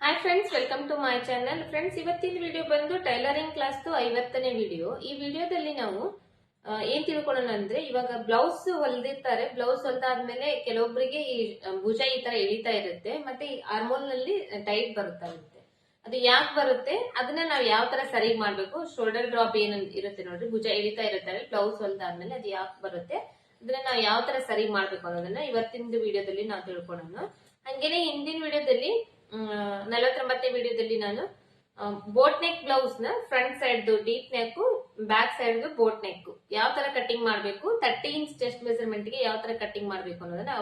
Hi friends, welcome to my channel. Friends, ಇವತ್ತಿನ video ಬಂದು tailoring class 50ನೇ video. ಈ ವಿಡಿಯೋದಲ್ಲಿ ನಾವು ಏನ್ ತಿಳ್ಕೊಳ್ಳೋಣ ಅಂದ್ರೆ, ಇವಾಗ ಬ್ಲೌಸ್ ಹೊಲ್ದಿರ್ತಾರೆ. ಬ್ಲೌಸ್ ಹೊಲ್ದಾದ್ಮೇಲೆ ಕೆಲವೊಬ್ಬರಿಗೆ ಈ ಭುಜ ಈ ತರ ಎಳಿತಾ ಇರುತ್ತೆ, ಮತ್ತೆ ಈ ಆರ್ಮೋಲ್ ನಲ್ಲಿ ಟೈಟ್ ಬರುತ್ತಾ ಇರುತ್ತೆ. ಅದು ಯಾಕೆ ಬರುತ್ತೆ, ಅದನ್ನ ನಾವು ಯಾವ ತರ ಸರಿ ಮಾಡ್ಬೇಕು, ಶೋಲ್ಡರ್ ಡ್ರಾಪ್ ಏನ್ ಇರುತ್ತೆ ನೋಡ್ರಿ, ಭುಜ ಎಳಿತಾ ಇರುತ್ತೆ ಬ್ಲೌಸ್ ಹೊಲ್ದಾದ್ಮೇಲೆ ಅದು ಯಾಕೆ ಬರುತ್ತೆ, ಅದನ್ನ ನಾವು ಯಾವ ತರ ಸರಿ ಮಾಡ್ಬೇಕು ಅನ್ನೋದನ್ನ ಇವತ್ತಿನ ವಿಡಿಯೋದಲ್ಲಿ ನಾವು ತಿಳ್ಕೊಳ್ಳೋಣ. ಹಂಗೇನೆ ಹಿಂದಿನ ವಿಡಿಯೋದಲ್ಲಿ 49ನೇ ವಿಡಿಯೋದಲ್ಲಿ ನಾನು ಬೋಟ್ ನೆಕ್ ಬ್ಲೌಸ್ ನ front side deep neck, back side boat neck ಯಾವ ತರ ಕಟಿಂಗ್ ಮಾಡಬೇಕು, 30 ಇಂಚ್ ಚೆಸ್ಟ್ ಮೆಜರ್ಮೆಂಟ್ ಗೆ ಯಾವ ತರ ಕಟಿಂಗ್ ಮಾಡಬೇಕು ಅನ್ನೋದನ್ನ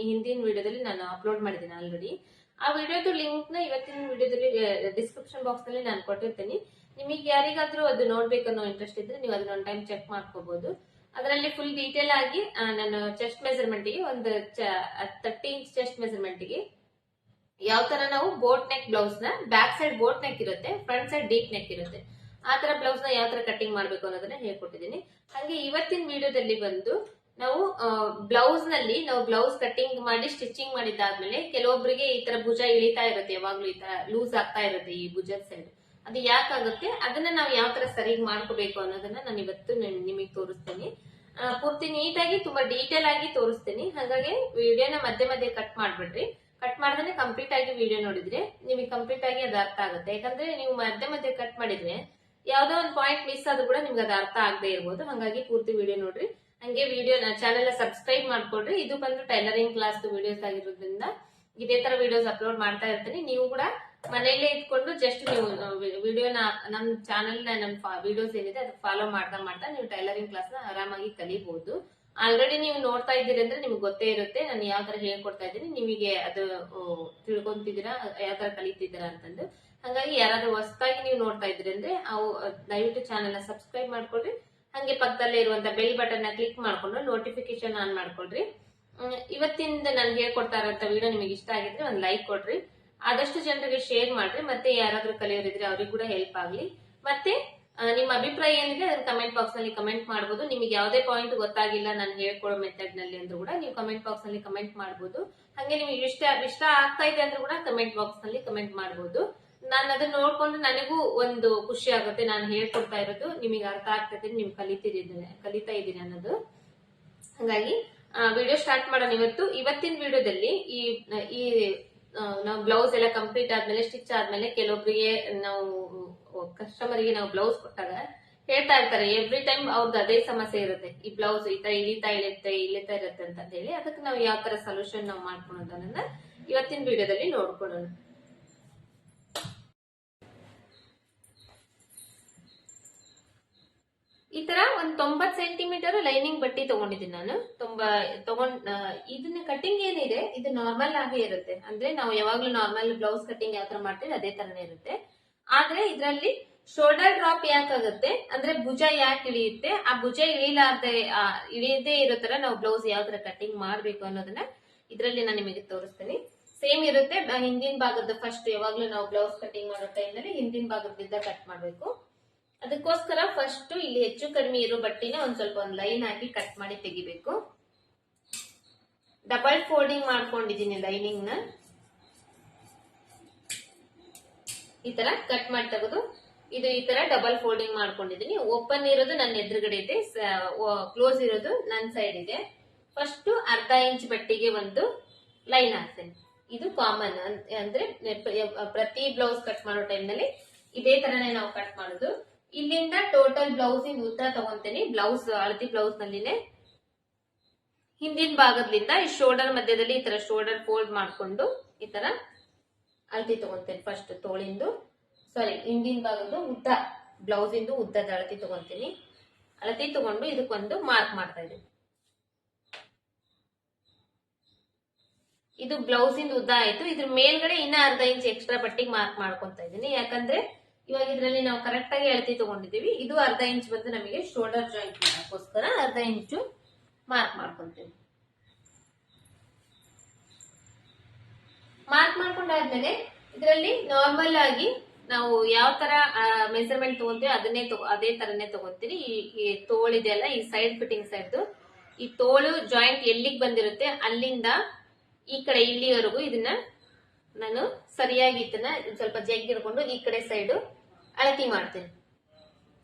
ಹಿಂದಿನ ವಿಡಿಯೋದಲ್ಲಿ ನಾನು ಅಪ್ಲೋಡ್ ಮಾಡಿದ್ದೀನಿ ಆಲ್ರೆಡಿ. ಆ ವಿಡಿಯೋದ ಲಿಂಕ್ ನ ಇವತ್ತಿನ ವಿಡಿಯೋದಲ್ಲಿ ಡಿಸ್ಕ್ರಿಪ್ಷನ್ ಬಾಕ್ಸ್ ನಲ್ಲಿ ನಾನು ಕೊಟ್ಟಿರ್ತೀನಿ. ನಿಮಗೆ ಯಾರಿಗಾದ್ರೂ ಅದು ನೋಡ್ಬೇಕನ್ನೋ ಇಂಟ್ರೆಸ್ಟ್ ಇದ್ರೆ ನೀವು ಅದನ್ನ ಒಂದು ಟೈಮ್ ಚೆಕ್ ಮಾಡ್ಕೋಬಹುದು. ಅದರಲ್ಲಿ ಫುಲ್ ಡೀಟೇಲ್ ಆಗಿ ನಾನು ಚೆಸ್ಟ್ ಮೆಜರ್ಮೆಂಟ್ ಗೆ ಒಂದು 30 ಇಂಚ್ ಚೆಸ್ಟ್ ಮೆಜರ್ಮೆಂಟ್ ಗೆ ಯಾವ ತರ ನಾವು ಬೋಟ್ ನೆಕ್ ಬ್ಲೌಸ್ ನ ಬ್ಯಾಕ್ ಸೈಡ್ ಬೋಟ್ ನೆಕ್ ಇರುತ್ತೆ, ಫ್ರಂಟ್ ಸೈಡ್ ಡೀಪ್ ನೆಕ್ ಇರುತ್ತೆ, ಆ ತರ ಬ್ಲೌಸ್ ನ ಯಾವ ತರ ಕಟಿಂಗ್ ಮಾಡ್ಬೇಕು ಅನ್ನೋದನ್ನ ಹೇಳ್ಕೊಟ್ಟಿದ್ದೀನಿ. ಹಾಗೆ ಇವತ್ತಿನ ವಿಡಿಯೋದಲ್ಲಿ ಬಂದು ನಾವು ಬ್ಲೌಸ್ ನಲ್ಲಿ ನಾವು ಬ್ಲೌಸ್ ಕಟಿಂಗ್ ಮಾಡಿ ಸ್ಟಿಚಿಂಗ್ ಮಾಡಿದ್ದಾದ್ಮೇಲೆ ಕೆಲವೊಬ್ಬರಿಗೆ ಈ ತರ ಭುಜ ಇಳಿತಾ ಇರುತ್ತೆ, ಯಾವಾಗ್ಲೂ ಈ ತರ ಲೂಸ್ ಆಗ್ತಾ ಇರುತ್ತೆ ಈ ಭುಜದ ಸೈಡ್. ಅದು ಯಾಕಾಗುತ್ತೆ, ಅದನ್ನ ನಾವು ಯಾವ ತರ ಸರಿ ಮಾಡ್ಕೋಬೇಕು ಅನ್ನೋದನ್ನ ನಾನು ಇವತ್ತು ನಿಮಗೆ ತೋರಿಸ್ತೀನಿ. ಪೂರ್ತಿ ನೀಟಾಗಿ ತುಂಬಾ ಡೀಟೇಲ್ ಆಗಿ ತೋರಿಸ್ತೀನಿ. ಹಾಗಾಗಿ ವಿಡಿಯೋನ ಮಧ್ಯೆ ಮಧ್ಯೆ ಕಟ್ ಮಾಡ್ಬಿಡ್ರಿ. ಕಟ್ ಮಾಡಿದ್ರೆ ಕಂಪ್ಲೀಟ್ ಆಗಿ ವಿಡಿಯೋ ನೋಡಿದ್ರೆ ನಿಮಗೆ ಕಂಪ್ಲೀಟ್ ಆಗಿ ಅದು ಅರ್ಥ ಆಗುತ್ತೆ. ಯಾಕಂದ್ರೆ ನೀವು ಮಧ್ಯೆ ಮಧ್ಯೆ ಕಟ್ ಮಾಡಿದ್ರೆ ಯಾವ್ದೋ ಒಂದು ಪಾಯಿಂಟ್ ಮಿಸ್ ಆದ್ರೂ ಕೂಡ ನಿಮ್ಗೆ ಅದು ಅರ್ಥ ಆಗದೆ ಇರ್ಬೋದು. ಹಾಗಾಗಿ ಪೂರ್ತಿ ವಿಡಿಯೋ ನೋಡ್ರಿ. ಹಂಗೆ ವಿಡಿಯೋ ಚಾನೆಲ್ ಸಬ್ಸ್ಕ್ರೈಬ್ ಮಾಡ್ಕೊಡ್ರಿ. ಇದು ಬಂದು ಟೈಲರಿಂಗ್ ಕ್ಲಾಸ್ ವಿಡಿಯೋಸ್ ಆಗಿರೋದ್ರಿಂದ ಇದೇ ತರ ವಿಡಿಯೋಸ್ ಅಪ್ಲೋಡ್ ಮಾಡ್ತಾ ಇರ್ತೀನಿ. ನೀವು ಕೂಡ ಮನೆಯಲ್ಲೇ ಇಟ್ಕೊಂಡು ಜಸ್ಟ್ ನೀವು ವಿಡಿಯೋನ ನಮ್ ಚಾನೆಲ್ ನಮ್ ವಿಡಿಯೋಸ್ ಏನಿದೆ ಅದು ಫಾಲೋ ಮಾಡ್ತಾ ಮಾಡ್ತಾ ನೀವು ಟೈಲರಿಂಗ್ ಕ್ಲಾಸ್ ನ ಆರಾಮಾಗಿ ಕಲಿಬಹುದು. ಆಲ್ರೆಡಿ ನೀವು ನೋಡ್ತಾ ಇದ್ದೀರಿ ಅಂದ್ರೆ ನಿಮ್ಗೆ ಗೊತ್ತೇ ಇರುತ್ತೆ ನಾನು ಯಾವ ತರ ಹೇಳ್ಕೊಡ್ತಾ ಇದ್ದೀನಿ, ನಿಮಗೆ ಅದು ತಿಳ್ಕೊಂತಿದ್ದೀರಾ, ಯಾವ ತರ ಕಲಿತಿದ್ದೀರಾ ಅಂತಂದು. ಹಾಗಾಗಿ ಯಾರಾದ್ರೂ ಹೊಸದಾಗಿ ನೀವು ನೋಡ್ತಾ ಇದ್ರಿ ಅಂದ್ರೆ ಅವು ದಯವಿಟ್ಟು ಚಾನೆಲ್ ನ ಸಬ್ಸ್ಕ್ರೈಬ್ ಮಾಡ್ಕೊಳ್ರಿ. ಹಂಗೆ ಪಕ್ಕದಲ್ಲೇ ಇರುವಂತ ಬೆಲ್ ಬಟನ್ ನ ಕ್ಲಿಕ್ ಮಾಡ್ಕೊಂಡು ನೋಟಿಫಿಕೇಶನ್ ಆನ್ ಮಾಡ್ಕೊಳ್ರಿ. ಇವತ್ತಿಂದ ನಾನು ಹೇಳ್ಕೊಡ್ತಾ ಇರೋಂತ ವಿಡಿಯೋ ನಿಮಗೆ ಇಷ್ಟ ಆಗಿದ್ರೆ ಒಂದು ಲೈಕ್ ಕೊಡ್ರಿ. ಆದಷ್ಟು ಜನರಿಗೆ ಶೇರ್ ಮಾಡ್ರಿ. ಮತ್ತೆ ಯಾರಾದ್ರೂ ಕಲಿಯೋರಿದ್ರೆ ಅವ್ರಿಗೆ ಕೂಡ ಹೆಲ್ಪ್ ಆಗ್ಲಿ. ಮತ್ತೆ ನಿಮ್ಮ ಅಭಿಪ್ರಾಯ ಏನಿದೆ ಅದನ್ನ ಕಮೆಂಟ್ ಬಾಕ್ಸ್ ನಲ್ಲಿ ಕಮೆಂಟ್ ಮಾಡಬಹುದು. ನಿಮಗೆ ಯಾವುದೇ ಪಾಯಿಂಟ್ ಗೊತ್ತಾಗಿಲ್ಲ ನಾನು ಹೇಳ್ಕೊಡೋ ಮೆಥಡ್ ನಲ್ಲಿ ಅಂದ್ರೂ ಕೂಡ ನೀವು ಕಮೆಂಟ್ ಬಾಕ್ಸ್ ನಲ್ಲಿ ಕಮೆಂಟ್ ಮಾಡಬಹುದು. ಹಂಗೆ ನಿಮಗೆ ಇಷ್ಟ ಆಗ್ತಾ ಇದೆ ಅಂದ್ರೂ ಕೂಡ ಕಮೆಂಟ್ ಬಾಕ್ಸ್ ನಲ್ಲಿ ಕಮೆಂಟ್ ಮಾಡಬಹುದು. ನಾನು ಅದನ್ನ ನೋಡ್ಕೊಂಡು ನನಗೂ ಒಂದು ಖುಷಿ ಆಗುತ್ತೆ, ನಾನು ಹೇಳ್ಕೊಡ್ತಾ ಇರೋದು ನಿಮಗೆ ಅರ್ಥ ಆಗ್ತದೆ, ನೀವು ಕಲಿತಾ ಇದ್ದೀನಿ ಅನ್ನೋದು. ಹಾಗಾಗಿ ವಿಡಿಯೋ ಸ್ಟಾರ್ಟ್ ಮಾಡೋಣ. ಇವತ್ತಿನ ವಿಡಿಯೋದಲ್ಲಿ ಈ ನಾವು ಬ್ಲೌಸ್ ಎಲ್ಲ ಕಂಪ್ಲೀಟ್ ಆದ್ಮೇಲೆ ಸ್ಟಿಚ್ ಆದ್ಮೇಲೆ ಕೆಲವೊಬ್ಬರಿಗೆ ನಾವು ಕಸ್ಟಮರ್ಗೆ ನಾವು ಬ್ಲೌಸ್ ಕೊಟ್ಟಾಗ ಹೇಳ್ತಾ ಇರ್ತಾರೆ, ಎವ್ರಿ ಟೈಮ್ ಅವ್ರದ್ದು ಅದೇ ಸಮಸ್ಯೆ ಇರುತ್ತೆ, ಈ ಬ್ಲೌಸ್ ಈ ತರ ಇಳಿತಾ ಇರುತ್ತೆ ಅಂತ ಹೇಳಿ. ಅದಕ್ಕೆ ನಾವು ಯಾವ ತರ ಸೊಲ್ಯೂಷನ್ ನಾವು ಮಾಡ್ಕೊಳ್ಳೋದನ್ನ ಇವತ್ತಿನ ವಿಡಿಯೋದಲ್ಲಿ ನೋಡ್ಕೊಳ್ಳೋಣ. ಈ ತರ ಒಂದ್ 90 ಸೆಂಟಿಮೀಟರ್ ಲೈನಿಂಗ್ ಬಟ್ಟೆ ತಗೊಂಡಿದ್ದೀನಿ ನಾನು. ಇದನ್ನ ಕಟಿಂಗ್ ಏನಿದೆ ಇದು ನಾರ್ಮಲ್ ಆಗೇ ಇರುತ್ತೆ. ಅಂದ್ರೆ ನಾವು ಯಾವಾಗ್ಲೂ ನಾರ್ಮಲ್ ಬ್ಲೌಸ್ ಕಟಿಂಗ್ ಯಾವ ತರ ಮಾಡ್ತೀವಿ ಅದೇ ತರನೇ ಇರುತ್ತೆ. ಆದ್ರೆ ಇದರಲ್ಲಿ ಶೋಲ್ಡರ್ ಡ್ರಾಪ್ ಯಾಕಾಗುತ್ತೆ ಅಂದ್ರೆ ಭುಜ ಯಾಕೆ ಇಳಿಯುತ್ತೆ, ಆ ಭುಜ ಇಳಿಯದೇ ಇರೋ ತರ ನಾವು ಬ್ಲೌಸ್ ಯಾವ ತರ ಕಟಿಂಗ್ ಮಾಡ್ಬೇಕು ಅನ್ನೋದನ್ನ ಇದರಲ್ಲಿ ನಾನು ನಿಮಗೆ ತೋರಿಸ್ತೀನಿ. ಸೇಮ್ ಇರುತ್ತೆ. ಹಿಂದಿನ ಭಾಗದ ಫಸ್ಟ್ ಯಾವಾಗ್ಲೂ ನಾವು ಬ್ಲೌಸ್ ಕಟಿಂಗ್ ಮಾಡೋ ಟೈಮ್ನಲ್ಲಿ ಹಿಂದಿನ ಭಾಗದಿಂದ ಕಟ್ ಮಾಡ್ಬೇಕು. ಅದಕ್ಕೋಸ್ಕರ ಫಸ್ಟ್ ಇಲ್ಲಿ ಹೆಚ್ಚು ಕಡಿಮೆ ಇರೋ ಬಟ್ಟೆನ ಒಂದ್ ಲೈನ್ ಹಾಕಿ ಕಟ್ ಮಾಡಿ ತೆಗಿಬೇಕು. ಡಬಲ್ ಫೋಲ್ಡಿಂಗ್ ಮಾಡ್ಕೊಂಡಿದ್ದೀನಿ ಲೈನಿಂಗ್ ನ. ಈ ತರ ಕಟ್ ಮಾಡಿ ತೆಗೆದು ಇದು ಈ ತರ ಡಬಲ್ ಫೋಲ್ಡಿಂಗ್ ಮಾಡ್ಕೊಂಡಿದ್ದೀನಿ. ಓಪನ್ ಇರೋದು ನನ್ನ ಎದುರುಗಡೆ ಇದೆ, ಕ್ಲೋಸ್ ಇರೋದು ನನ್ನ ಸೈಡ್ ಇದೆ. ಫಸ್ಟ್ ಅರ್ಧ ಇಂಚ್ ಬಟ್ಟೆಗೆ ಒಂದು ಲೈನ್ ಹಾಕ್ತೇನೆ. ಇದು ಕಾಮನ್ ಅಂದ್ರೆ ಪ್ರತಿ ಬ್ಲೌಸ್ ಕಟ್ ಮಾಡೋ ಟೈಮ್ ನಲ್ಲಿ ಇದೇ ತರನೇ ನಾವು ಕಟ್ ಮಾಡೋದು. ಇಲ್ಲಿಂದ ಟೋಟಲ್ ಬ್ಲೌಸ್ ಉದ್ದ ತಗೊಂತೀನಿ. ಬ್ಲೌಸ್ ಹಳದಿ ಬ್ಲೌಸ್ ನಲ್ಲಿನೇ ಹಿಂದಿನ ಭಾಗದಿಂದ ಈ ಶೋಲ್ಡರ್ ಮಧ್ಯದಲ್ಲಿ ಈ ತರ ಶೋಲ್ಡರ್ ಫೋಲ್ಡ್ ಮಾಡ್ಕೊಂಡು ಈ ತರ ಅಳತಿ ತಗೊಂತೇನೆ. ಫಸ್ಟ್ ಹಿಂದಿನ ಭಾಗದ ಉದ್ದ ಬ್ಲೌಸ್ ಇಂದು ಉದ್ದದ ಅಳತಿ ತಗೊಂತೀನಿ. ಅಳತಿ ತಗೊಂಡು ಇದಕ್ಕೊಂದು ಮಾರ್ಕ್ ಮಾಡ್ತಾ ಇದ್ದೀನಿ. ಇದು ಬ್ಲೌಸ್ ಇಂದ ಉದ್ದ ಆಯ್ತು. ಇದ್ರ ಮೇಲ್ಗಡೆ ಇನ್ನ ಅರ್ಧ ಇಂಚ್ ಎಕ್ಸ್ಟ್ರಾ ಬಟ್ಟೆಗೆ ಮಾರ್ಕ್ ಮಾಡ್ಕೊಂತ ಇದ್ದೀನಿ. ಯಾಕಂದ್ರೆ ಇವಾಗ ಇದರಲ್ಲಿ ನಾವು ಕರೆಕ್ಟ್ ಆಗಿ ಅಳತಿ ತಗೊಂಡಿದ್ದೀವಿ. ಇದು ಅರ್ಧ ಇಂಚ್ ಬಂದು ನಮಗೆ ಶೋಲ್ಡರ್ ಜಾಯಿಂಟ್ ಮಾಡೋಕ್ಕೋಸ್ಕರ ಅರ್ಧ ಇಂಚು ಮಾರ್ಕ್ ಮಾಡ್ಕೊಂತೀವಿ. ಮಾರ್ಕ್ ಮಾಡ್ಕೊಂಡಾದ್ಮೇಲೆ ಇದರಲ್ಲಿ ನಾರ್ಮಲ್ ಆಗಿ ನಾವು ಯಾವ ತರ ಮೆಜರ್ಮೆಂಟ್ ತಗೊಂತೀವಿ ಅದೇ ತರನೇ ತಗೊಂತೀವಿ. ಈ ತೋಳಿದೆಯಲ್ಲ, ಈ ಸೈಡ್ ಫಿಟ್ಟಿಂಗ್ ಸೈಡ್ ಈ ತೋಳು ಜಾಯಿಂಟ್ ಎಲ್ಲಿಗೆ ಬಂದಿರುತ್ತೆ ಅಲ್ಲಿಂದ ಈ ಕಡೆ ಇಲ್ಲಿವರೆಗೂ ಇದನ್ನ ನಾನು ಸರಿಯಾಗಿ ಇದನ್ನ ಸ್ವಲ್ಪ ಜಗ್ ಹಿಡ್ಕೊಂಡು ಈ ಕಡೆ ಸೈಡು ಅಳತಿ ಮಾಡ್ತೀನಿ.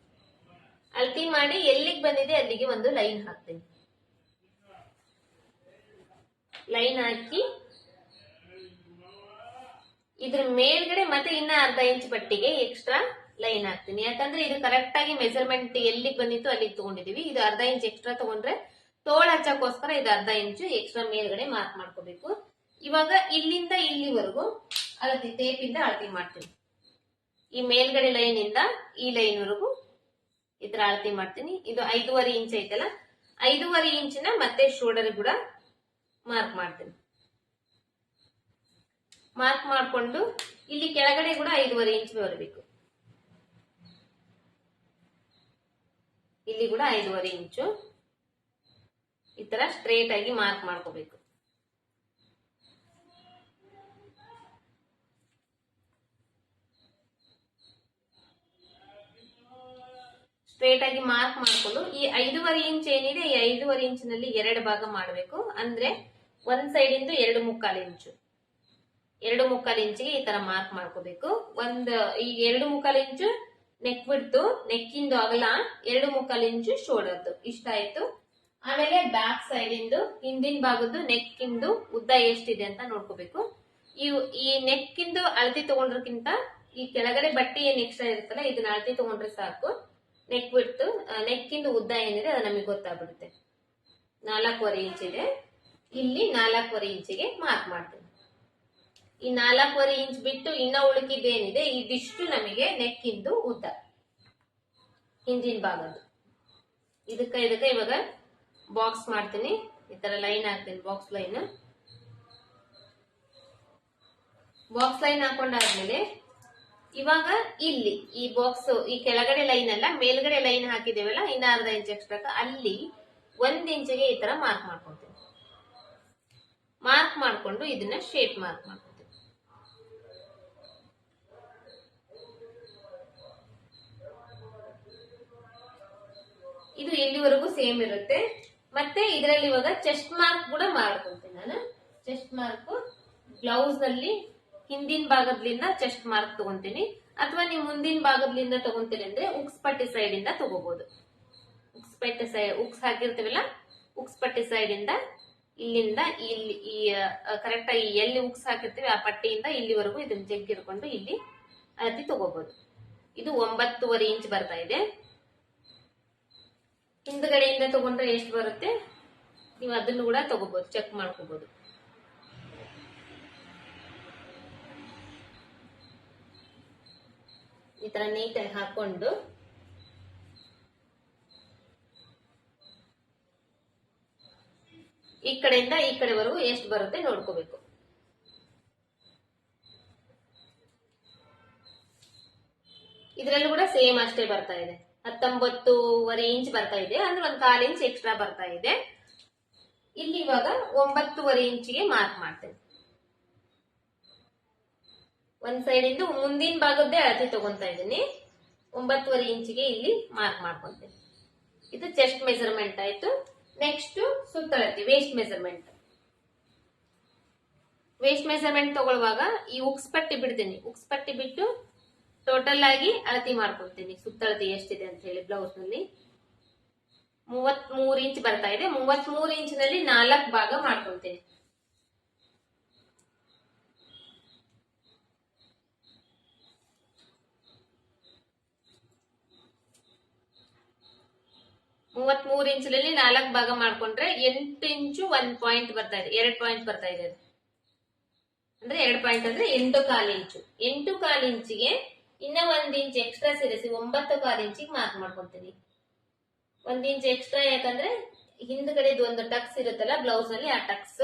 ಅಳತಿ ಮಾಡಿ ಎಲ್ಲಿಗೆ ಬಂದಿದೆ ಅಲ್ಲಿಗೆ ಒಂದು ಲೈನ್ ಹಾಕ್ತೀನಿ. ಲೈನ್ ಹಾಕಿ ಇದ್ರ ಮೇಲ್ಗಡೆ ಮತ್ತೆ ಇನ್ನ ಅರ್ಧ ಇಂಚ್ ಪಟ್ಟಿಗೆ ಎಕ್ಸ್ಟ್ರಾ ಲೈನ್ ಹಾಕ್ತೀನಿ. ಯಾಕಂದ್ರೆ ಇದು ಕರೆಕ್ಟ್ ಆಗಿ ಮೆಜರ್ಮೆಂಟ್ ಎಲ್ಲಿಗೆ ಬಂದಿತ್ತು ಅಲ್ಲಿಗೆ ತಗೊಂಡಿದೀವಿ. ಇದು ಅರ್ಧ ಇಂಚ್ ಎಕ್ಸ್ಟ್ರಾ ತಗೊಂಡ್ರೆ ತೋಳ ಹಚ್ಚಕ್ಕೋಸ್ಕರ ಇದು ಅರ್ಧ ಇಂಚು ಎಕ್ಸ್ಟ್ರಾ ಮೇಲ್ಗಡೆ ಮಾರ್ಕ್ ಮಾಡ್ಕೋಬೇಕು. ಇವಾಗ ಇಲ್ಲಿಂದ ಇಲ್ಲಿವರೆಗೂ ಅಳತಿ ಟೇಪಿಂದ ಅಳತಿ ಮಾಡ್ತೀನಿ. ಈ ಮೇಲ್ಗಡೆ ಲೈನ್ ಇಂದ ಈ ಲೈನ್ ವರೆಗೂ ಈ ತರ ಅಳತಿ ಮಾಡ್ತೀನಿ. ಇದು 5.5 ಇಂಚ್ ಐತಲ್ಲ, 5.5 ಇಂಚಿನ ಮತ್ತೆ ಶೋಲ್ಡರ್ ಕೂಡ ಮಾರ್ಕ್ ಮಾಡ್ತೀನಿ. ಮಾರ್ಕ್ ಮಾಡ್ಕೊಂಡು ಇಲ್ಲಿ ಕೆಳಗಡೆ ಕೂಡ 5.5 ಇಂಚ್ ಬರಬೇಕು. ಇಲ್ಲಿ ಕೂಡ 5.5 ಇಂಚು ಈ ತರ ಸ್ಟ್ರೇಟ್ ಆಗಿ ಮಾರ್ಕ್ ಮಾಡ್ಕೋಬೇಕು. ಸ್ಟ್ರೇಟ್ ಆಗಿ ಮಾರ್ಕ್ ಮಾಡ್ಕೊಂಡು ಈ 5.5 ಇಂಚ್ ಏನಿದೆ ಈ 5.5 ಇಂಚಿನಲ್ಲಿ 2 ಭಾಗ ಮಾಡಬೇಕು. ಅಂದ್ರೆ ಒಂದ್ ಸೈಡ್ ಇಂದ 2.25 ಇಂಚು, 2.25 ಇಂಚಿಗೆ ಈ ತರ ಮಾರ್ಕ್ ಮಾಡ್ಕೋಬೇಕು. ಈ 2.25 ಇಂಚು ನೆಕ್ ಬಿಡ್ತು, ನೆಕ್ಕಿಂದು ಅಗಲ 2.25 ಇಂಚು ಶೋಲ್ಡರ್ದು ಇಷ್ಟ ಆಯ್ತು. ಆಮೇಲೆ ಬ್ಯಾಕ್ ಸೈಡ್ ಇಂದು ಹಿಂದಿನ ಭಾಗದ್ದು ನೆಕ್ ಇಂದು ಉದ್ದ ಎಷ್ಟಿದೆ ಅಂತ ನೋಡ್ಕೋಬೇಕು. ಈ ನೆಕ್ ಇಂದು ಅಳತಿ ತಗೊಂಡ್ರಕ್ಕಿಂತ ಈ ಕೆಳಗಡೆ ಬಟ್ಟೆ ಏನ್ ಎಕ್ಸ್ಟ್ರಾ ಇರುತ್ತಲ್ಲ ಇದನ್ನ ಅಳತಿ ತಗೊಂಡ್ರೆ ಸಾಕು. ನೆಕ್ ಬಿಡ್ತು ನೆಕ್ ಇಂದು ಉದ್ದ ಏನಿದೆ ಅದು ನಮಗೆ ಗೊತ್ತಾಗ್ಬಿಡುತ್ತೆ. 4.25 ಇಂಚ್ ಇದೆ, ಇಲ್ಲಿ 4.25 ಇಂಚಿಗೆ ಮಾರ್ಕ್ ಮಾಡ್ತೀನಿ. ಈ 4.25 ಇಂಚ್ ಬಿಟ್ಟು ಇನ್ನ ಉಳುಕಿದ್ದೇನಿದೆ ಇದಿಷ್ಟು ನಮಗೆ ನೆಕ್ ಇಂದು ಉದ್ದ ಹಿಂದಿನ ಭಾಗದ್ದು. ಇದಕ್ಕೆ ಇವಾಗ ಬಾಕ್ಸ್ ಮಾಡ್ತೀನಿ. ಈ ತರ ಲೈನ್ ಹಾಕ್ತೀನಿ. ಬಾಕ್ಸ್ ಲೈನ್ ಹಾಕೊಂಡಾದ್ಮೇಲೆ ಇವಾಗ ಇಲ್ಲಿ ಈ ಬಾಕ್ಸ್ ಈ ಕೆಳಗಡೆ ಲೈನ್ ಅಲ್ಲ ಮೇಲ್ಗಡೆ ಲೈನ್ ಹಾಕಿದೇವಲ್ಲ ಇನ್ನ ಅರ್ಧ ಇಂಚ್ ಎಕ್ಸ್ಟ್ರಾ ಅಲ್ಲಿ 1 ಇಂಚಿಗೆ ಈ ತರ ಮಾರ್ಕ್ ಮಾಡ್ಕೊತೀನಿ. ಮಾರ್ಕ್ ಮಾಡ್ಕೊಂಡು ಇದನ್ನ ಶೇಪ್ ಮಾರ್ಕ್ ಮಾಡ್ಕೊತೀನಿ. ಇದು ಎಲ್ಲಿವರೆಗೂ ಸೇಮ್ ಇರುತ್ತೆ. ಮತ್ತೆ ಇದರಲ್ಲಿ ಇವಾಗ ಚೆಸ್ಟ್ ಮಾರ್ಕ್ ಕೂಡ ಮಾಡ್ಕೊಳ್ತೀನಿ ನಾನು. ಚೆಸ್ಟ್ ಮಾರ್ಕ್ ಬ್ಲೌಸ್ ನಲ್ಲಿ ಹಿಂದಿನ ಭಾಗದಿಂದ ಚೆಸ್ಟ್ ಮಾರ್ಕ್ ತಗೊಂತೀನಿ, ಅಥವಾ ನೀವು ಮುಂದಿನ ಭಾಗದಿಂದ ತಗೊಂತೀರಿ ಅಂದ್ರೆ ಉಕ್ಸ್ ಪಟ್ಟಿ ಸೈಡ್ ಇಂದ ತಗೋಬಹುದು. ಉಕ್ಸ್ ಹಾಕಿರ್ತೀವಲ್ಲ ಉಕ್ಸ್ ಪಟ್ಟಿ ಸೈಡ್ ಇಂದ ಇಲ್ಲಿಂದ ಇಲ್ಲಿ ಈ ಕರೆಕ್ಟ್ ಆಗಿ ಎಲ್ಲಿ ಉಕ್ಸ್ ಹಾಕಿರ್ತೀವಿ ಆ ಪಟ್ಟಿಯಿಂದ ಇಲ್ಲಿವರೆಗೂ ಇದನ್ನ ಜಗ್ಗಿರ್ಕೊಂಡು ಇಲ್ಲಿ ಅಳತಿ ತಗೋಬಹುದು. ಇದು 9.25 ಇಂಚ್ ಬರ್ತಾ ಇದೆ. ಹಿಂದ್ಗಡೆಯಿಂದ ತಗೊಂಡ್ರೆ ಎಷ್ಟು ಬರುತ್ತೆ ನೀವು ಅದನ್ನು ಕೂಡ ತಗೋಬಹುದು, ಚೆಕ್ ಮಾಡ್ಕೋಬಹುದು. ಈ ತರ ನೀಟಾಗಿ ಹಾಕೊಂಡು ಈ ಕಡೆಯಿಂದ ಈ ಕಡೆವರೆಗೂ ಎಷ್ಟು ಬರುತ್ತೆ ನೋಡ್ಕೋಬೇಕು. ಇದ್ರಲ್ಲೂ ಕೂಡ ಸೇಮ್ ಅಷ್ಟೇ ಬರ್ತಾ ಇದೆ. 19.25 ಇಂಚ್ ಬರ್ತಾ ಇದೆ, ಅಂದ್ರೆ 1/4 ಇಂಚ್ ಎಕ್ಸ್ಟ್ರಾ ಬರ್ತಾ ಇದೆ. ಇಲ್ಲಿ ಇವಾಗ 9.25 ಇಂಚಿಗೆ ಮಾರ್ಕ್ ಮಾಡ್ತೇನೆ. ಒಂದ್ ಸೈಡ್ ಇಂದ ಮುಂದಿನ ಭಾಗದ್ದೇ ಅಳತೆ ತಗೊಂತಾ ಇದ್ದೀನಿ. 9.25 ಇಂಚಿಗೆ ಇಲ್ಲಿ ಮಾರ್ಕ್ ಮಾಡ್ಕೊಂತೇನೆ. ಇದು ಚೆಸ್ಟ್ ಮೆಜರ್ಮೆಂಟ್ ಆಯ್ತು. ನೆಕ್ಸ್ಟ್ ಸುತ್ತಳತೆ ವೇಸ್ಟ್ ಮೆಜರ್ಮೆಂಟ್. ವೇಸ್ಟ್ ಮೆಜರ್ಮೆಂಟ್ ತಗೊಳ್ಳುವಾಗ ಈ ಉಕ್ಸ್ ಪಟ್ಟಿ ಬಿಡ್ತೀನಿ. ಉಕ್ಸ್ ಪಟ್ಟಿ ಬಿಟ್ಟು ಟೋಟಲ್ ಆಗಿ ಅಳತಿ ಮಾಡ್ಕೊಳ್ತೀನಿ ಸುತ್ತಳತೆ ಎಷ್ಟಿದೆ ಅಂತ ಹೇಳಿ. ಬ್ಲೌಸ್ ನಲ್ಲಿ 33 ಇಂಚ್ ಬರ್ತಾ ಇದೆ. 33 ಇಂಚಿನಲ್ಲಿ 4 ಭಾಗ ಮಾಡ್ಕೊಳ್ತೀನಿ. ಮೂವತ್ಮೂರು ಇಂಚಿನಲ್ಲಿ 4 ಭಾಗ ಮಾಡ್ಕೊಂಡ್ರೆ 8 ಇಂಚು 1 ಪಾಯಿಂಟ್ ಬರ್ತಾ ಇದೆ. 2 ಪಾಯಿಂಟ್ ಬರ್ತಾ ಇದೆ. ಅಂದ್ರೆ 2 ಪಾಯಿಂಟ್ ಅಂದ್ರೆ 8.25 ಇಂಚು. 8.25 ಇಂಚಿಗೆ ಇನ್ನ 1 ಇಂಚ್ ಎಕ್ಸ್ಟ್ರಾ ಸೇರಿಸಿ 9.25 ಇಂಚಿಗೆ ಮಾರ್ಕ್ ಮಾಡ್ಕೊತೀನಿ. 1 ಇಂಚ್ ಎಕ್ಸ್ಟ್ರಾ ಯಾಕಂದ್ರೆ ಹಿಂದ್ಗಡೆದು ಒಂದು ಟಕ್ಸ್ ಇರುತ್ತಲ್ಲ ಬ್ಲೌಸ್ ನಲ್ಲಿ, ಆ ಟಕ್ಸ್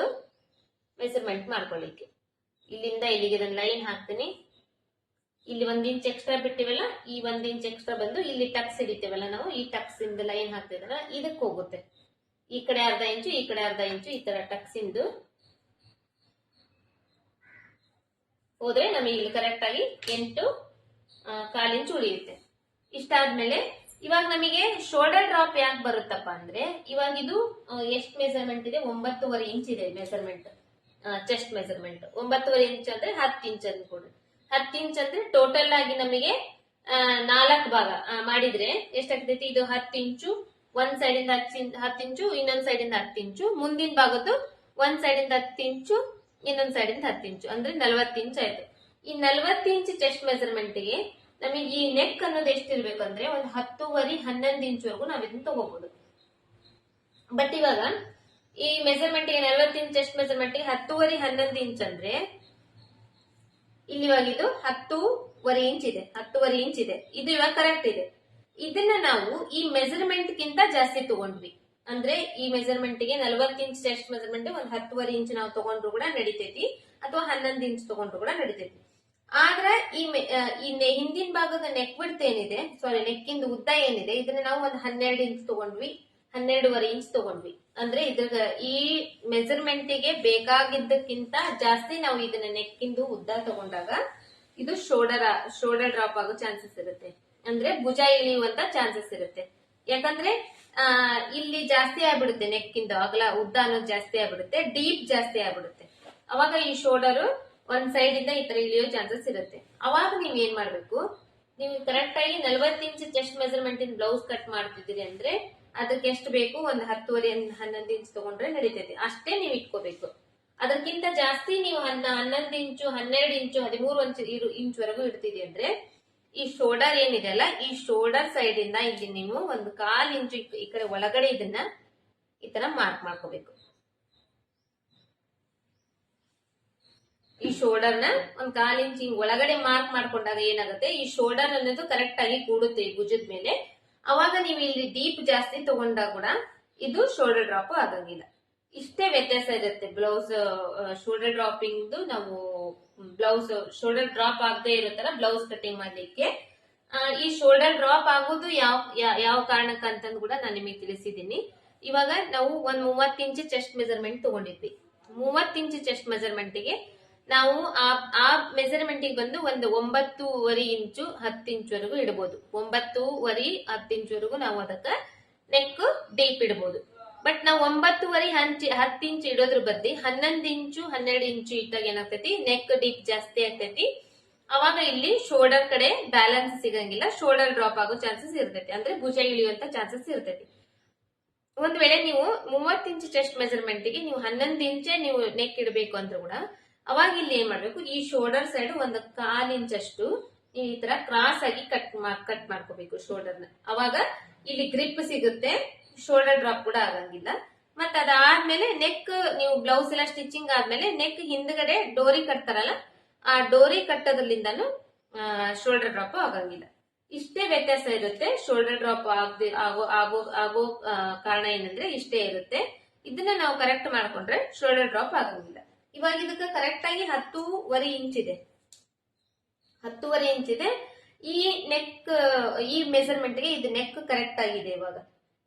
ಮೆಜರ್ಮೆಂಟ್ ಮಾಡ್ಕೊಳ್ಳಿಕ್ಕೆ ಇಲ್ಲಿಂದ ಇಲ್ಲಿಗೆ ಇದನ್ನ ಲೈನ್ ಹಾಕ್ತೀನಿ. ಇಲ್ಲಿ 1 ಇಂಚ್ ಎಕ್ಸ್ಟ್ರಾ ಬಿಟ್ಟಿವಲ್ಲ, ಈ 1 ಇಂಚ್ ಎಕ್ಸ್ಟ್ರಾ ಬಂದು ಇಲ್ಲಿ ಟಕ್ಸ್ ಹಿಡಿತೇವಲ್ಲ ನಾವು, ಈ ಟಕ್ಸ್ ಇಂದ ಲೈನ್ ಹಾಕ್ತಿದಲ್ಲ ಇದಕ್ಕೆ ಹೋಗುತ್ತೆ. ಈ ಕಡೆ ಅರ್ಧ ಇಂಚು ಈ ಕಡೆ ಅರ್ಧ ಇಂಚು ಈ ತರ ಟಕ್ಸ್ ಇಂದು ಹೋದ್ರೆ ನಮಗೆ ಇಲ್ಲಿ ಕರೆಕ್ಟ್ ಆಗಿ 8.25 ಇಂಚು ಉಳಿಯುತ್ತೆ. ಇಷ್ಟಾದ್ಮೇಲೆ ಇವಾಗ ನಮಗೆ ಶೋಲ್ಡರ್ ಡ್ರಾಪ್ ಯಾಕೆ ಬರುತ್ತಪ್ಪ ಅಂದ್ರೆ, ಇವಾಗ ಇದು ಎಷ್ಟು ಮೆಜರ್ಮೆಂಟ್ ಇದೆ 9.25 ಇಂಚ್ ಇದೆ ಮೆಜರ್ಮೆಂಟ್. Chest measurement. 9.5 ಇಂಚ್ ಅಂದ್ರೆ 10 ಇಂಚ್ ಅನ್ಕೊಡ್ರಿ. 10 ಇಂಚ್ ಅಂದ್ರೆ ಟೋಟಲ್ ಆಗಿ ನಮಗೆ 4 ಭಾಗ ಮಾಡಿದ್ರೆ ಎಷ್ಟಾಗ್ತೈತಿ? ಇದು 10 ಇಂಚು, ಒಂದ್ ಸೈಡ್ ಇಂದ 10 ಇಂಚು, ಇನ್ನೊಂದ್ ಸೈಡ್ ಇಂದ 10 ಇಂಚು, ಮುಂದಿನ ಭಾಗದ್ದು ಒಂದ್ ಸೈಡ್ ಇಂದ 10 ಇಂಚು, ಇನ್ನೊಂದ್ ಸೈಡ್ ಇಂದ 10 ಇಂಚು, ಅಂದ್ರೆ 40 ಇಂಚ್ ಆಯ್ತು. ಈ 40 ಇಂಚ್ ಚೆಸ್ಟ್ ಮೆಜರ್ಮೆಂಟ್ ಗೆ ನಮಗೆ ಈ ನೆಕ್ ಅನ್ನೋದು ಎಷ್ಟಿರ್ಬೇಕಂದ್ರೆ ಒಂದು 10.5 11 ಇಂಚ್ ವರೆಗೂ ನಾವ್ ಇದನ್ನ ತಗೋಬಹುದು. ಬಟ್ ಇವಾಗ ಈ ಮೆಜರ್ಮೆಂಟ್ ಗೆ 40 ಇಂಚ್ ಚೆಸ್ಟ್ ಮೆಜರ್ಮೆಂಟ್ ಗೆ 10.5 11 ಇಂಚ್ ಅಂದ್ರೆ ಇಲ್ಲಿ ಇವಾಗ ಇದು 10.5 ಇಂಚ್ ಇದೆ, 10.5 ಇಂಚ್ ಇದೆ. ಇದು ಇವಾಗ ಕರೆಕ್ಟ್ ಇದೆ. ಇದನ್ನ ನಾವು ಈ ಮೆಜರ್ಮೆಂಟ್ ಗಿಂತ ಜಾಸ್ತಿ ತಗೊಂಡ್ವಿ ಅಂದ್ರೆ ಈ ಮೆಜರ್ಮೆಂಟ್ ಗೆ 40 ಇಂಚ್ ಚೆಸ್ಟ್ ಮೆಜರ್ಮೆಂಟ್ ಒಂದು 10.5 ಇಂಚ್ ನಾವು ತಗೊಂಡ್ರು ಕೂಡ ನಡಿತೈತಿ, ಅಥವಾ 11 ಇಂಚ್ ತಗೊಂಡ್ರು ಕೂಡ ನಡಿತೈತಿ. ಆದ್ರೆ ಈ ಹಿಂದಿನ ಭಾಗದ ನೆಕ್ ವಿಡ್ತ್ ಏನಿದೆ, ಸಾರಿ ನೆಕ್ ಇಂದ ಉದ್ದ ಏನಿದೆ, ಇದನ್ನ ನಾವು ಒಂದು 12 ಇಂಚ್ ತಗೊಂಡ್ವಿ, 12.5 ಇಂಚ್ ತಗೊಂಡ್ವಿ. ಅಂದ್ರೆ ಇದ್ರ ಈ ಮೆಜರ್ಮೆಂಟ್ ಗೆ ಬೇಕಾಗಿದ್ದಕ್ಕಿಂತ ಜಾಸ್ತಿ ನಾವು ಇದನ್ನ ನೆಕ್ ಇಂದು ಉದ್ದ ತಗೊಂಡಾಗ ಇದು ಶೋಲ್ಡರ್ ಡ್ರಾಪ್ ಆಗೋ ಚಾನ್ಸಸ್ ಇರುತ್ತೆ, ಅಂದ್ರೆ ಭುಜ ಇಳಿಯುವಂತ ಚಾನ್ಸಸ್ ಇರುತ್ತೆ. ಯಾಕಂದ್ರೆ ಇಲ್ಲಿ ಜಾಸ್ತಿ ಆಗ್ಬಿಡುತ್ತೆ, ನೆಕ್ ಇಂದ ಅಗಲ ಉದ್ದ ಅನ್ನೋದು ಜಾಸ್ತಿ ಆಗ್ಬಿಡುತ್ತೆ, ಡೀಪ್ ಜಾಸ್ತಿ ಆಗ್ಬಿಡುತ್ತೆ. ಅವಾಗ ಈ ಶೋಲ್ಡರ್ ಒಂದ್ ಸೈಡ್ ಇಂದ ಈ ತರ ಇಳಿಯೋ ಚಾನ್ಸಸ್ ಇರುತ್ತೆ. ಅವಾಗ ನೀವ್ ಏನ್ ಮಾಡ್ಬೇಕು, ನೀವು ಕರೆಕ್ಟ್ ಆಗಿ 40 ಇಂಚ್ ಚೆಸ್ಟ್ ಮೆಜರ್ಮೆಂಟ್ ಇನ್ ಬ್ಲೌಸ್ ಕಟ್ ಮಾಡ್ತಿದ್ದೀರಿ ಅಂದ್ರೆ ಅದಕ್ಕೆ ಎಷ್ಟು ಬೇಕು, ಒಂದು 10.5 11 ಇಂಚ್ ತಗೊಂಡ್ರೆ ನಡೀತೈತಿ. ಅಷ್ಟೇ ನೀವು ಇಟ್ಕೋಬೇಕು. ಅದಕ್ಕಿಂತ ಜಾಸ್ತಿ ನೀವು 11 ಇಂಚು 12 ಇಂಚು 13 ಇಂಚ್ ವರೆಗೂ ಇಡ್ತೀರಿ ಅಂದ್ರೆ ಈ ಶೋಲ್ಡರ್ ಏನಿದೆ ಅಲ್ಲ, ಈ ಶೋಲ್ಡರ್ ಸೈಡ್ ಇಂದ ಇಲ್ಲಿ ನೀವು ಒಂದು 1/4 ಇಂಚು ಈ ಕಡೆ ಒಳಗಡೆ ಇದನ್ನ ಈ ತರ ಮಾರ್ಕ್ ಮಾಡ್ಕೋಬೇಕು. ಈ ಶೋಲ್ಡರ್ ನ ಒಂದ್ 1/4 ಇಂಚ್ ಒಳಗಡೆ ಮಾರ್ಕ್ ಮಾಡ್ಕೊಂಡಾಗ ಏನಾಗುತ್ತೆ, ಈ ಶೋಲ್ಡರ್ ಅನ್ನೋದು ಕರೆಕ್ಟ್ ಆಗಿ ಕೂಡುತ್ತೆ ಈ ಭುಜದ ಮೇಲೆ. ಅವಾಗ ನೀವು ಇಲ್ಲಿ ಡೀಪ್ ಜಾಸ್ತಿ ತಗೊಂಡಾಗ ಕೂಡ ಇದು ಶೋಲ್ಡರ್ ಡ್ರಾಪ್ ಆಗಂಗಿಲ್ಲ. ಇಷ್ಟೇ ವ್ಯತ್ಯಾಸ ಇರುತ್ತೆ ಬ್ಲೌಸ್ ಶೋಲ್ಡರ್ ಡ್ರಾಪಿಂಗ್. ನಾವು ಬ್ಲೌಸ್ ಶೋಲ್ಡರ್ ಡ್ರಾಪ್ ಆಗದೆ ಇರೋ ತರ ಬ್ಲೌಸ್ ಕಟಿಂಗ್ ಮಾಡ್ಲಿಕ್ಕೆ ಈ ಶೋಲ್ಡರ್ ಡ್ರಾಪ್ ಆಗೋದು ಯಾವ ಕಾರಣಕ್ಕಂತಂದು ಕೂಡ ನಾನು ನಿಮಗೆ ತಿಳಿಸಿದ್ದೀನಿ. ಇವಾಗ ನಾವು ಒಂದ್ 30 ಇಂಚ್ ಚೆಸ್ಟ್ ಮೆಜರ್ಮೆಂಟ್ ತಗೊಂಡಿದ್ವಿ. 30 ಇಂಚ್ ಚೆಸ್ಟ್ ಮೆಜರ್ಮೆಂಟ್ ಗೆ ನಾವು ಆ ಮೆಜರ್ಮೆಂಟ್ ಗೆ ಬಂದು ಒಂದು 9.5 ಇಂಚು 10 ಇಂಚ್ ವರೆಗೂ ಇಡಬಹುದು. 9.5 10 ಇಂಚ್ ವರೆಗೂ ನಾವು ಅದಕ್ಕ ನೆಕ್ ಡೀಪ್ ಇಡಬಹುದು. ಬಟ್ ನಾವು 9.5 10 ಇಂಚ್ ಇಡೋದ್ರ ಬದ್ಲಿ 11 ಇಂಚು 12 ಇಂಚು ಇಟ್ಟಾಗ ಏನಾಗ್ತೈತಿ, ನೆಕ್ ಡೀಪ್ ಜಾಸ್ತಿ ಆಗ್ತೈತಿ. ಅವಾಗ ಇಲ್ಲಿ ಶೋಲ್ಡರ್ ಕಡೆ ಬ್ಯಾಲೆನ್ಸ್ ಸಿಗಂಗಿಲ್ಲ, ಶೋಲ್ಡರ್ ಡ್ರಾಪ್ ಆಗೋ ಚಾನ್ಸಸ್ ಇರ್ತೈತಿ, ಅಂದ್ರೆ ಭುಜ ಇಳಿಯುವಂತ ಚಾನ್ಸಸ್ ಇರ್ತೈತಿ. ಒಂದ್ ವೇಳೆ ನೀವು 30 ಇಂಚ್ ಚೆಸ್ಟ್ ಮೆಜರ್ಮೆಂಟ್ ಗೆ ನೀವು 11 ಇಂಚೆ ನೀವು ನೆಕ್ ಇಡಬೇಕು ಅಂದ್ರೂ ಕೂಡ ಅವಾಗ ಇಲ್ಲಿ ಏನ್ ಮಾಡ್ಬೇಕು, ಈ ಶೋಲ್ಡರ್ ಸೈಡ್ ಒಂದು 1/4 ಇಂಚ್ ಅಷ್ಟು ಈ ತರ ಕ್ರಾಸ್ ಆಗಿ ಕಟ್ ಮಾಡ್ಕೋಬೇಕು ಶೋಲ್ಡರ್ ನ. ಅವಾಗ ಇಲ್ಲಿ ಗ್ರಿಪ್ ಸಿಗುತ್ತೆ, ಶೋಲ್ಡರ್ ಡ್ರಾಪ್ ಕೂಡ ಆಗಂಗಿಲ್ಲ. ಮತ್ತ ಅದಾದ್ಮೇಲೆ ನೆಕ್ ನೀವು ಬ್ಲೌಸ್ ಎಲ್ಲ ಸ್ಟಿಚಿಂಗ್ ಆದ್ಮೇಲೆ ನೆಕ್ ಹಿಂದ್ಗಡೆ ಡೋರಿ ಕಟ್ತಾರಲ್ಲ, ಆ ಡೋರಿ ಕಟ್ಟೋದ್ರಲಿಂದಾನು ಶೋಲ್ಡರ್ ಡ್ರಾಪ್ ಆಗಂಗಿಲ್ಲ. ಇಷ್ಟೇ ವ್ಯತ್ಯಾಸ ಇರುತ್ತೆ. ಶೋಲ್ಡರ್ ಡ್ರಾಪ್ ಆಗೋ ಕಾರಣ ಏನಂದ್ರೆ ಇಷ್ಟೇ ಇರುತ್ತೆ. ಇದನ್ನ ನಾವು ಕರೆಕ್ಟ್ ಮಾಡ್ಕೊಂಡ್ರೆ ಶೋಲ್ಡರ್ ಡ್ರಾಪ್ ಆಗಂಗಿಲ್ಲ. ಇವಾಗ ಇದಕ್ಕೆ ಕರೆಕ್ಟ್ ಆಗಿ 10.5 ಇಂಚ್ ಇದೆ, 10.5 ಇಂಚ್ ಇದೆ. ಈ ನೆಕ್ ಈ ಮೆಜರ್ಮೆಂಟ್ ಗೆ ಇದು ನೆಕ್ ಕರೆಕ್ಟ್ ಆಗಿದೆ. ಇವಾಗ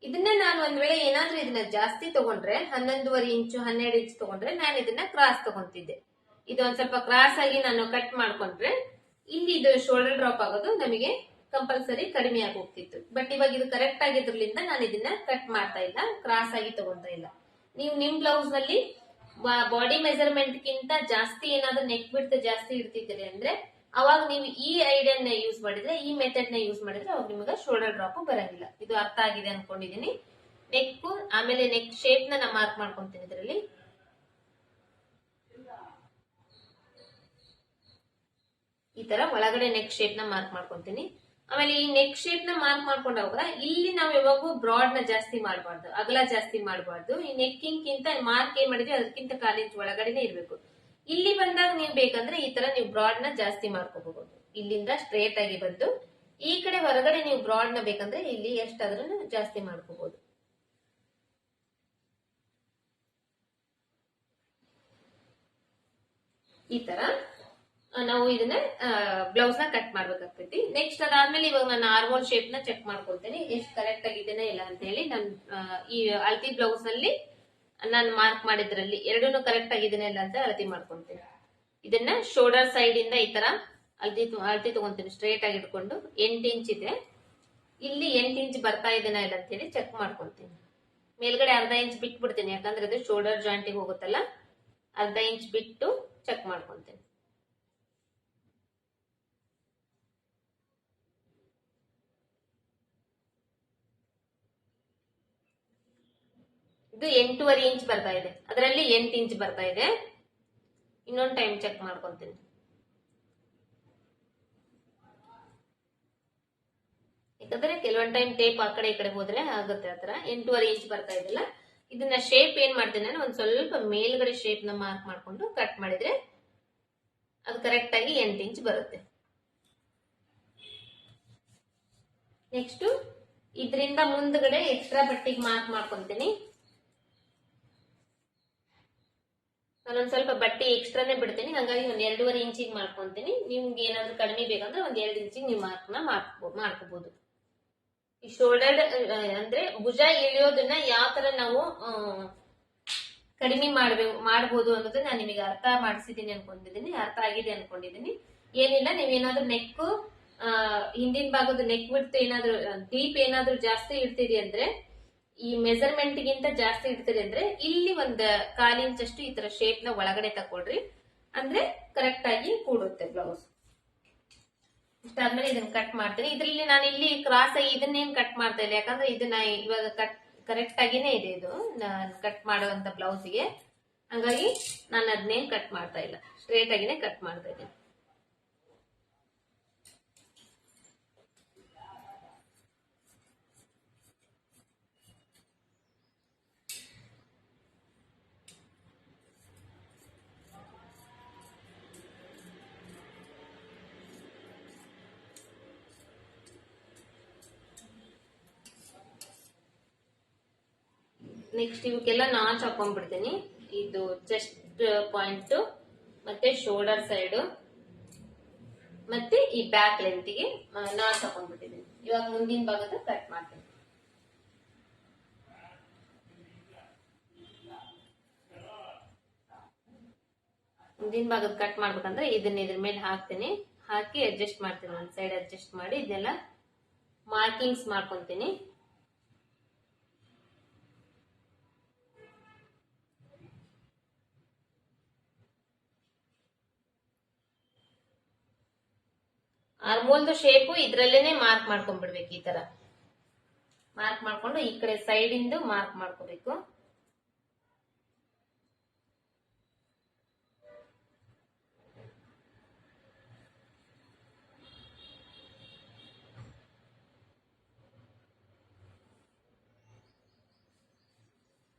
ಇದನ್ನ ನಾನು ಒಂದ್ ವೇಳೆ ಏನಾದ್ರೂ ಇದನ್ನ ಜಾಸ್ತಿ ತಗೊಂಡ್ರೆ 11.5 ಇಂಚು 12 ಇಂಚ್ ತಗೊಂಡ್ರೆ ನಾನು ಇದನ್ನ ಕ್ರಾಸ್ ತಗೊಂತಿದ್ದೆ. ಇದು ಒಂದ್ ಸ್ವಲ್ಪ ಕ್ರಾಸ್ ಆಗಿ ನಾನು ಕಟ್ ಮಾಡ್ಕೊಂಡ್ರೆ ಇಲ್ಲಿ ಇದು ಶೋಲ್ಡರ್ ಡ್ರಾಪ್ ಆಗೋದು ನಮಗೆ ಕಂಪಲ್ಸರಿ ಕಡಿಮೆ ಆಗಿ ಹೋಗ್ತಿತ್ತು. ಬಟ್ ಇವಾಗ ಇದು ಕರೆಕ್ಟ್ ಆಗಿದ್ರಲಿಂದ ನಾನು ಇದನ್ನ ಕಟ್ ಮಾಡ್ತಾ ಇಲ್ಲ, ಕ್ರಾಸ್ ಆಗಿ ತಗೊಂತಾ ಇಲ್ಲ. ನೀವು ನಿಮ್ ಬ್ಲೌಸ್ ನಲ್ಲಿ ಬಾಡಿ ಮೆಜರ್ಮೆಂಟ್ ಗಿಂತ ಜಾಸ್ತಿ ಏನಾದ್ರೂ ನೆಕ್ ಬಿಡ್ತ ಜಾಸ್ತಿ ಇಡ್ತಿದ್ದೀರಿ ಅಂದ್ರೆ ಅವಾಗ ನೀವು ಈ ಐಡಿಯಾನ ಯೂಸ್ ಮಾಡಿದ್ರೆ, ಈ ಮೆಥಡ್ ನ ಯೂಸ್ ಮಾಡಿದ್ರೆ ಅವಾಗ ನಿಮಗೆ ಶೋಲ್ಡರ್ ಡ್ರಾಪ್ ಬರಂಗಿಲ್ಲ. ಇದು ಅರ್ಥ ಆಗಿದೆ ಅನ್ಕೊಂಡಿದೀನಿ. ನೆಕ್ ಆಮೇಲೆ ನೆಕ್ ಶೇಪ್ ನ ಮಾರ್ಕ್ ಮಾಡ್ಕೊಂತೀನಿ. ಇದರಲ್ಲಿ ಈ ತರ ಒಳಗಡೆ ನೆಕ್ ಶೇಪ್ ನ ಮಾರ್ಕ್ ಮಾಡ್ಕೊಂತೀನಿ. ಆಮೇಲೆ ಈ ನೆಕ್ ಶೇಪ್ ನ ಮಾರ್ಕ್ ಮಾಡ್ಕೊಂಡಾಗ ಇಲ್ಲಿ ನಾವು ಯಾವಾಗೂ ಬ್ರಾಡ್ ನ ಜಾಸ್ತಿ ಮಾಡಬಾರ್ದು, ಅಗಲ ಜಾಸ್ತಿ ಮಾಡಬಾರ್ದು. ಈ ನೆಕ್ಕಿಂತ ಮಾರ್ಕ್ ಏನ್ ಮಾಡಿದ್ವಿ ಅದಕ್ಕಿಂತ 1/4 ಇಂಚ್ ಒಳಗಡೆನೆ ಇರ್ಬೇಕು. ಇಲ್ಲಿ ಬಂದಾಗ ನೀವು ಬೇಕಂದ್ರೆ ಈ ತರ ನೀವು ಬ್ರಾಡ್ ನ ಜಾಸ್ತಿ ಮಾಡ್ಕೋಬಹುದು. ಇಲ್ಲಿಂದ ಸ್ಟ್ರೇಟ್ ಆಗಿ ಬಂದು ಈ ಕಡೆ ಹೊರಗಡೆ ನೀವು ಬ್ರಾಡ್ ನ ಬೇಕಂದ್ರೆ ಇಲ್ಲಿ ಎಷ್ಟಾದ್ರೂ ಜಾಸ್ತಿ ಮಾಡ್ಕೋಬಹುದು. ಈ ತರ ನಾವು ಇದನ್ನ ಬ್ಲೌಸ್ ನ ಕಟ್ ಮಾಡ್ಬೇಕಾಗ್ತೈತಿ. ನೆಕ್ಸ್ಟ್ ಅದಾದ್ಮೇಲೆ ಇವಾಗ ನಾನು ಆರ್ಮೋಲ್ ಶೇಪ್ ನ ಚೆಕ್ ಮಾಡ್ಕೊಳ್ತೇನೆ, ಎಷ್ಟು ಕರೆಕ್ಟ್ ಆಗಿದ್ದೇನೆ ಇಲ್ಲ ಅಂತ ಹೇಳಿ. ನಾನು ಈ ಅಳತಿ ಬ್ಲೌಸ್ ನಲ್ಲಿ ನಾನು ಮಾರ್ಕ್ ಮಾಡಿದ್ರಲ್ಲಿ ಎರಡೂನು ಕರೆಕ್ಟ್ ಆಗಿದ್ದೇನೆ ಇಲ್ಲ ಅಂತ ಅಳತಿ ಮಾಡ್ಕೊಂತೀನಿ. ಇದನ್ನ ಶೋಲ್ಡರ್ ಸೈಡ್ ಇಂದ ಈ ತರ ಅಳತಿ ತಗೊಂತೀನಿ, ಸ್ಟ್ರೇಟ್ ಆಗಿ ಇಟ್ಕೊಂಡು 8 ಇಂಚ್ ಇದೆ. ಇಲ್ಲಿ 8 ಇಂಚ್ ಬರ್ತಾ ಇದೆನಾ ಇಲ್ಲ ಅಂತ ಹೇಳಿ ಚೆಕ್ ಮಾಡ್ಕೊಂತೀನಿ. ಮೇಲ್ಗಡೆ 1/2 ಇಂಚ್ ಬಿಟ್ಬಿಡ್ತೀನಿ, ಯಾಕಂದ್ರೆ ಅದು ಶೋಲ್ಡರ್ ಜಾಯಿಂಟಿಗೆ ಹೋಗುತ್ತಲ್ಲ. ಅರ್ಧ ಇಂಚ್ ಬಿಟ್ಟು ಚೆಕ್ ಮಾಡ್ಕೊಂತೇನೆ. ಇದು 8.5 ಇಂಚ್ ಬರ್ತಾ ಇದೆ, ಅದರಲ್ಲಿ 8 ಇಂಚ್ ಬರ್ತಾ ಇದೆ. ಇನ್ನೊಂದು ಟೈಮ್ ಚೆಕ್ ಮಾಡ್ಕೊಂತೀನಿ. ಯಾಕಂದ್ರೆ ಕೆಲವೊಂದು ಟೈಮ್ ಟೇಪ್ ಆ ಕಡೆ ಈ ಕಡೆ ಹೋದ್ರೆ ಆಗುತ್ತೆ. ಆತರ 8.5 ಇಂಚ್ ಬರ್ತಾ ಇದೆಲ್ಲ, ಇದನ್ನ ಶೇಪ್ ಏನ್ ಮಾಡ್ತೀನಿ ನಾನು, ಒಂದ್ ಸ್ವಲ್ಪ ಮೇಲ್ಗಡೆ ಶೇಪ್ ನ ಮಾರ್ಕ್ ಮಾಡ್ಕೊಂಡು ಕಟ್ ಮಾಡಿದ್ರೆ ಅದು ಕರೆಕ್ಟ್ ಆಗಿ 8 ಇಂಚ್ ಬರುತ್ತೆ. ನೆಕ್ಸ್ಟ್ ಇದರಿಂದ ಮುಂದ್ಗಡೆ ಎಕ್ಸ್ಟ್ರಾ ಪಟ್ಟಿಗೆ ಮಾರ್ಕ್ ಮಾಡ್ಕೊಂತೀನಿ. ನಾನೊಂದ್ ಸ್ವಲ್ಪ ಬಟ್ಟೆ ಎಕ್ಸ್ಟ್ರಾನೇ ಬಿಡ್ತೀನಿ, ಹಾಗಾಗಿ ಒಂದ್ 2.5 ಇಂಚಿಗೆ ಮಾಡ್ಕೊಂತೀನಿ. ನಿಮ್ಗೆ ಏನಾದ್ರು ಕಡಿಮೆ ಬೇಕಂದ್ರೆ ಒಂದ್ 2 ಇಂಚಿಗೆ ನೀವು ಮಾಡ್ಕೋಬಹುದು. ಈ ಶೋಲ್ಡರ್ ಅಂದ್ರೆ ಭುಜ ಇಳಿಯೋದನ್ನ ಯಾವ ತರ ನಾವು ಕಡಿಮೆ ಮಾಡಬಹುದು ಅನ್ನೋದನ್ನ ನಾನು ನಿಮಗೆ ಅರ್ಥ ಮಾಡಿಸಿದೀನಿ ಅನ್ಕೊಂಡಿದ್ದೀನಿ, ಅರ್ಥ ಆಗಿದೆ ಅನ್ಕೊಂಡಿದ್ದೀನಿ. ಏನಿಲ್ಲ, ನೀವೇನಾದ್ರೂ ನೆಕ್ ಹಿಂದಿನ ಭಾಗದ ನೆಕ್ ಬಿಡ್ತು ಏನಾದ್ರು ಡೀಪ್ ಏನಾದ್ರು ಜಾಸ್ತಿ ಇಡ್ತೀರಿ ಅಂದ್ರೆ, ಈ ಮೆಜರ್ಮೆಂಟ್ ಗಿಂತ ಜಾಸ್ತಿ ಇಡ್ತೀರಿ ಅಂದ್ರೆ ಇಲ್ಲಿ ಒಂದ್ 1/4 ಇಂಚ್ ಅಷ್ಟು ಈ ತರ ಶೇಪ್ ನ ಒಳಗಡೆ ತಕೊಳ್ರಿ, ಅಂದ್ರೆ ಕರೆಕ್ಟ್ ಆಗಿ ಕೂಡುತ್ತೆ ಬ್ಲೌಸ್. ಇಷ್ಟಾದ್ಮೇಲೆ ಇದನ್ನ ಕಟ್ ಮಾಡ್ತೀನಿ. ಇದ್ರಲ್ಲಿ ನಾನು ಇಲ್ಲಿ ಕ್ರಾಸ್ ಆಗಿ ಇದನ್ನೇನ್ ಕಟ್ ಮಾಡ್ತಾ ಇಲ್ಲ, ಯಾಕಂದ್ರೆ ಇದನ್ನ ಇವಾಗ ಕರೆಕ್ಟ್ ಆಗಿನೇ ಇದೆ ಇದು ನಾನು ಕಟ್ ಮಾಡುವಂತ ಬ್ಲೌಸ್ಗೆ, ಹಾಗಾಗಿ ನಾನು ಅದನ್ನೇನ್ ಕಟ್ ಮಾಡ್ತಾ ಇಲ್ಲ, ಸ್ಟ್ರೇಟ್ ಆಗಿನೇ ಕಟ್ ಮಾಡ್ತಾ ಇದ್ದೀನಿ. ನೆಕ್ಸ್ಟ್ ಇವಕ್ಕೆಲ್ಲ ನಾಚ್ ಹಾಕೊಂಡ್ಬಿಡ್ತೀನಿ. ಇದು ಚೆಸ್ಟ್ ಪಾಯಿಂಟ್ ಮತ್ತೆ ಶೋಲ್ಡರ್ ಸೈಡ್ ಮತ್ತೆ ಈ ಬ್ಯಾಕ್ ಲೆಂತ್ಗೆ ನಾಚ್ ಹಾಕೊಂಡ್ಬಿಟ್ಟಿದ್ದೀನಿ. ಇವಾಗ ಮುಂದಿನ ಭಾಗದ ಕಟ್ ಮಾಡ್ತೀನಿ. ಮುಂದಿನ ಭಾಗದ ಕಟ್ ಮಾಡ್ಬೇಕಂದ್ರೆ ಇದನ್ನ ಇದ್ರ ಮೇಲೆ ಹಾಕ್ತೀನಿ, ಹಾಕಿ ಅಡ್ಜಸ್ಟ್ ಮಾಡ್ತೀನಿ. ಒಂದ್ ಸೈಡ್ ಅಡ್ಜಸ್ಟ್ ಮಾಡಿ ಇದನ್ನೆಲ್ಲ ಮಾರ್ಕಿಂಗ್ಸ್ ಮಾಡ್ಕೊಂತೀನಿ. ಆರ್ಮೋಲ್ದು ಶೇಪು ಇದ್ರಲ್ಲೇನೆ ಮಾರ್ಕ್ ಮಾಡ್ಕೊಂಡ್ಬಿಡ್ಬೇಕು. ಈ ತರ ಮಾರ್ಕ್ ಮಾಡ್ಕೊಂಡು ಈ ಕಡೆ ಸೈಡ್ ಇಂದು ಮಾರ್ಕ್ ಮಾಡ್ಕೋಬೇಕು.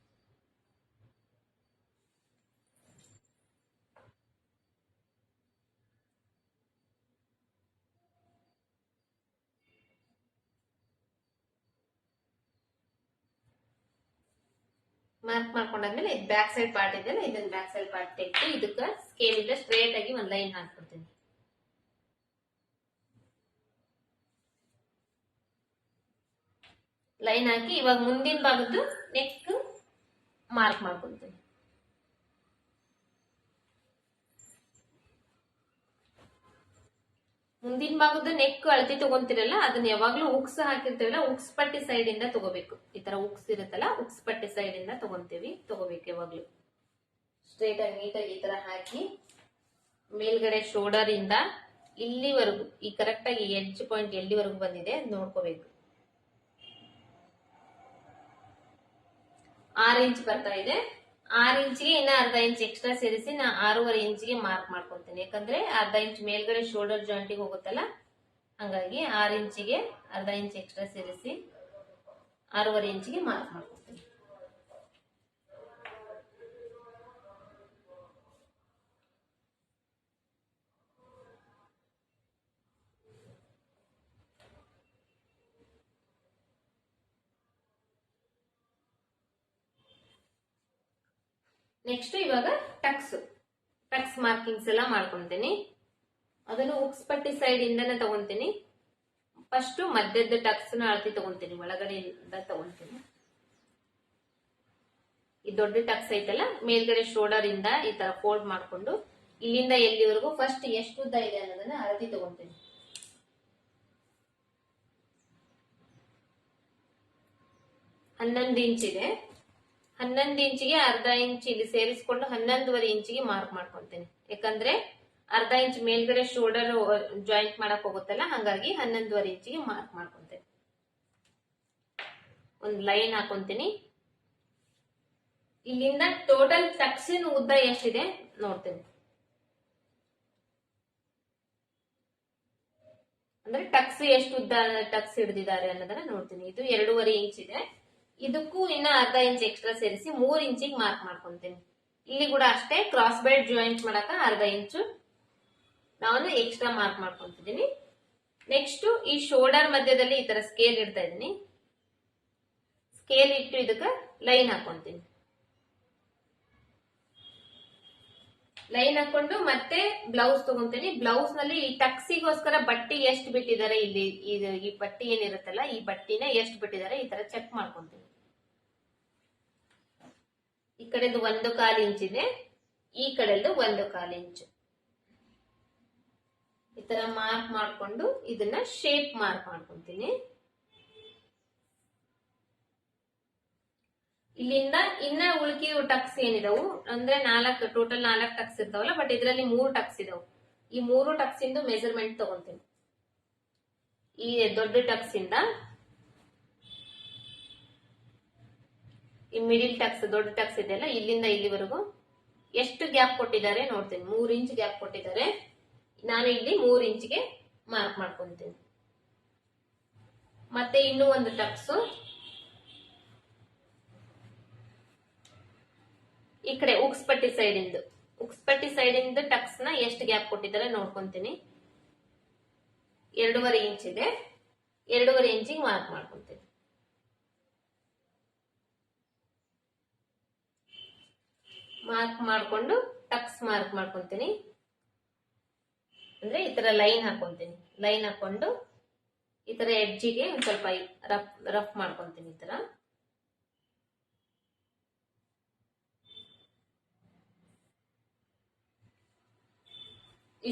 ಮಾರ್ಕ್ ಮಾಡ್ಕೊಂಡಾದ್ಮೇಲೆ ಇದು ಬ್ಯಾಕ್ ಸೈಡ್ ಪಾರ್ಟ್ ಇದೆಯಲ್ಲ, ಇದನ್ನ ಬ್ಯಾಕ್ ಸೈಡ್ ಪಾರ್ಟ್ ತೆಗೆದು ಇದಕ್ಕ ಸ್ಕೇಲ್ ಇಂದ ಸ್ಟ್ರೇಟ್ ಆಗಿ ಒಂದ್ ಲೈನ್ ಹಾಕ್ಬಿಡ್ತೀನಿ. ಲೈನ್ ಹಾಕಿ ಇವಾಗ ಮುಂದಿನ ಭಾಗದ್ದು ನೆಕ್ ಮಾರ್ಕ್ ಮಾಡ್ಕೊಂತೀನಿ. ಮುಂದಿನ ಭಾಗದ ನೆಕ್ ಅಳತೆ ತಗೊಂತಿರಲ್ಲ, ಅದನ್ನ ಯಾವಾಗ್ಲೂ ಉಕ್ಸ್ ಹಾಕಿರ್ತೀವಲ್ಲ, ಉಕ್ಸ್ ಪಟ್ಟಿ ಸೈಡ್ ಇಂದ ತಗೋಬೇಕು. ಈ ತರ ಉಕ್ಸ್ ಇರುತ್ತಲ್ಲ, ಉಕ್ಸ್ ಪಟ್ಟಿ ಸೈಡ್ ಇಂದ ತಗೋಬೇಕು ಯಾವಾಗ್ಲೂ. ಸ್ಟ್ರೇಟ್ ಆಗಿ ನೀಟಾಗಿ ಈ ತರ ಹಾಕಿ ಮೇಲ್ಗಡೆ ಶೋಲ್ಡರ್ ಇಂದ ಇಲ್ಲಿವರೆಗೂ ಈ ಕರೆಕ್ಟ್ ಆಗಿ ಎಡ್ಜ್ ಪಾಯಿಂಟ್ ಎಲ್ಲಿವರೆಗೂ ಬಂದಿದೆ ನೋಡ್ಕೋಬೇಕು. 6 ಇಂಚ್ ಬರ್ತಾ ಇದೆ. 6 ಇಂಚ್ಗೆ ಇನ್ನ ಅರ್ಧ ಇಂಚ್ ಎಕ್ಸ್ಟ್ರಾ ಸೇರಿಸಿ ನಾ 6.5 ಇಂಚ್ಗೆ ಮಾರ್ಕ್ ಮಾಡ್ಕೊಂತೀನಿ. ಯಾಕಂದ್ರೆ ಅರ್ಧ ಇಂಚ್ ಮೇಲ್ಗಡೆ ಶೋಲ್ಡರ್ ಜಾಯಿಂಟಿಗೆ ಹೋಗುತ್ತಲ್ಲ, ಹಂಗಾಗಿ 6 ಇಂಚಿಗೆ ಅರ್ಧ ಇಂಚ್ ಎಕ್ಸ್ಟ್ರಾ ಸೇರಿಸಿ 6.5 ಇಂಚ್ಗೆ ಮಾರ್ಕ್ ಮಾಡ್ಕೊತೀನಿ. ನೆಕ್ಸ್ಟ್ ಇವಾಗ ಟಕ್ಸ್ ಮಾರ್ಕಿಂಗ್ಸ್ ಎಲ್ಲ ಮಾಡ್ಕೊಂತೀನಿ. ಅದನ್ನು ಉಕ್ಸ್ ಪಟ್ಟಿ ಸೈಡ್ ಇಂದಾನೆ ತಗೊಂತೀನಿ. ಫಸ್ಟ್ ಮಧ್ಯದ ಟಕ್ಸ್ ನ ಅಳತೆ ತಗೊಂತೀನಿ, ಒಳಗಡೆಯಿಂದ ತಗೊಂತೀನಿ. ಈ ದೊಡ್ಡ ಟಕ್ಸ್ ಐತಲ್ಲ, ಮೇಲ್ಗಡೆ ಶೋಲ್ಡರ್ ಇಂದ ಈ ತರ ಫೋಲ್ಡ್ ಮಾಡ್ಕೊಂಡು ಇಲ್ಲಿಂದ ಎಲ್ಲಿವರೆಗೂ ಫಸ್ಟ್ ಎಷ್ಟು ಉದ್ದ ಇದೆ ಅನ್ನೋದನ್ನ ಅಳತೆ ತಗೊಂತೀನಿ. ಹನ್ನೊಂದು ಇಂಚ್ ಇದೆ. 11 ಇಂಚಿಗೆ ಅರ್ಧ ಇಂಚ್ ಇಲ್ಲಿ ಸೇರಿಸ್ಕೊಂಡು 11.5 ಇಂಚಿಗೆ ಮಾರ್ಕ್ ಮಾಡ್ಕೊಂತೇನೆ. ಯಾಕಂದ್ರೆ ಅರ್ಧ ಇಂಚ್ ಮೇಲ್ಗಡೆ ಶೋಲ್ಡರ್ ಜಾಯಿಂಟ್ ಮಾಡಕ್ ಹೋಗುತ್ತಲ್ಲ, ಹಾಗಾಗಿ 11.5 ಇಂಚಿಗೆ ಮಾರ್ಕ್ ಮಾಡ್ಕೊಂತೇನೆ. ಒಂದು ಲೈನ್ ಹಾಕೊಂತೀನಿ. ಇಲ್ಲಿಂದ ಟೋಟಲ್ ಟಕ್ಸಿನ ಉದ್ದ ಎಷ್ಟಿದೆ ನೋಡ್ತೇನೆ. ಅಂದ್ರೆ ಟಕ್ಸ್ ಎಷ್ಟು ಉದ್ದ ಟಕ್ಸ್ ಹಿಡಿದಿದ್ದಾರೆ ಅನ್ನೋದನ್ನ ನೋಡ್ತೀನಿ. ಇದು 2.5 ಇಂಚ್ ಇದೆ. ಇದಕ್ಕೂ ಇನ್ನ ಅರ್ಧ ಇಂಚ್ ಎಕ್ಸ್ಟ್ರಾ ಸೇರಿಸಿ 3 ಇಂಚಿಗೆ ಮಾರ್ಕ್ ಮಾಡ್ಕೊಂತೀನಿ. ಇಲ್ಲಿ ಕೂಡ ಅಷ್ಟೇ ಕ್ರಾಸ್ ಬೆಲ್ಟ್ ಜಾಯಿಂಟ್ ಮಾಡಕ ಅರ್ಧ ಇಂಚು ನಾನು ಎಕ್ಸ್ಟ್ರಾ ಮಾರ್ಕ್ ಮಾಡ್ಕೊಂತಿದ್ದೀನಿ. ನೆಕ್ಸ್ಟ್ ಈ ಶೋಲ್ಡರ್ ಮಧ್ಯದಲ್ಲಿ ಈ ತರ ಸ್ಕೇಲ್ ಇಡ್ತಾ ಇದೀನಿ. ಸ್ಕೇಲ್ ಇಟ್ಟು ಇದಕ್ಕೆ ಲೈನ್ ಹಾಕೊಂತೀನಿ. ಲೈನ್ ಹಾಕೊಂಡು ಮತ್ತೆ ಬ್ಲೌಸ್ ತಗೊಂತೀನಿ. ಬ್ಲೌಸ್ ನಲ್ಲಿ ಈ ಟಕ್ಸಿಗೋಸ್ಕರ ಬಟ್ಟಿ ಎಷ್ಟು ಬಿಟ್ಟಿದ್ದಾರೆ, ಇಲ್ಲಿ ಈ ಬಟ್ಟಿ ಏನಿರುತ್ತಲ್ಲ ಈ ಬಟ್ಟಿನ ಎಷ್ಟು ಬಿಟ್ಟಿದ್ದಾರೆ ಈ ತರ ಚೆಕ್ ಮಾಡ್ಕೊಂತೀನಿ. ಈ ಕಡೆದು 1/4 ಇಂಚ್ ಇದೆ, ಈ ಕಡೆದು 1/4 ಇಂಚು. ಈ ತರ ಮಾರ್ಕ್ ಮಾಡ್ಕೊಂಡು ಇದನ್ನ ಶೇಪ್ ಮಾರ್ಕ್ ಮಾಡ್ಕೊಂತೀನಿ. ಇಲ್ಲಿಂದ ಇನ್ನ ಉಳ್ಕಿದ ಟಕ್ಸ್ ಏನಿದಾವು ಅಂದ್ರೆ ಟೋಟಲ್ 4 ಟಕ್ಸ್ ಇರ್ತಾವಲ್ಲ, ಬಟ್ ಇದರಲ್ಲಿ 3 ಟಕ್ಸ್ ಇದಾವು. ಈ 3 ಟಕ್ಸ್ ಇಂದು ಮೆಜರ್ಮೆಂಟ್ ತಗೊಂತೀನಿ. ಈ ದೊಡ್ಡ ಟಕ್ಸ್ ಇಂದ ಈ ಮಿಡಿಲ್ ಟಕ್ಸ್ ದೊಡ್ಡ ಟಕ್ಸ್ ಇದೆಯಲ್ಲ, ಇಲ್ಲಿಂದ ಇಲ್ಲಿವರೆಗೂ ಎಷ್ಟು ಗ್ಯಾಪ್ ಕೊಟ್ಟಿದ್ದಾರೆ ನೋಡ್ತೀನಿ. 3 ಇಂಚ್ ಗ್ಯಾಪ್ ಕೊಟ್ಟಿದ್ದಾರೆ. ನಾನು ಇಲ್ಲಿ 3 ಇಂಚ್ಗೆ ಮಾರ್ಕ್ ಮಾಡ್ಕೊಂತೀನಿ. ಮತ್ತೆ ಇನ್ನೂ ಒಂದು ಟಕ್ಸ್ ಈ ಕಡೆ ಉಕ್ಸ್ಪಟ್ಟಿ ಸೈಡ್ ಇಂದ ಟಕ್ಸ್ ನ ಎಷ್ಟು ಗ್ಯಾಪ್ ಕೊಟ್ಟಿದ್ದಾರೆ ನೋಡ್ಕೊಂತೀನಿ. 2.5 ಇಂಚ್ ಇದೆ. 2.5 ಇಂಚಿಗೆ ಮಾರ್ಕ್ ಮಾಡ್ಕೊಂತೀನಿ. ಮಾರ್ಕ್ ಮಾಡ್ಕೊಂಡು ಟಕ್ಸ್ ಮಾರ್ಕ್ ಮಾಡ್ಕೊಂತೀನಿ. ಅಂದ್ರೆ ಈ ತರ ಲೈನ್ ಹಾಕೊಂತೀನಿ. ಲೈನ್ ಹಾಕೊಂಡು ಈ ತರ ಎಡ್ಜಿಗೆ ಒಂದ್ ಸ್ವಲ್ಪ ರಫ್ ಮಾಡ್ಕೊಂತೀನಿ. ಈ ತರ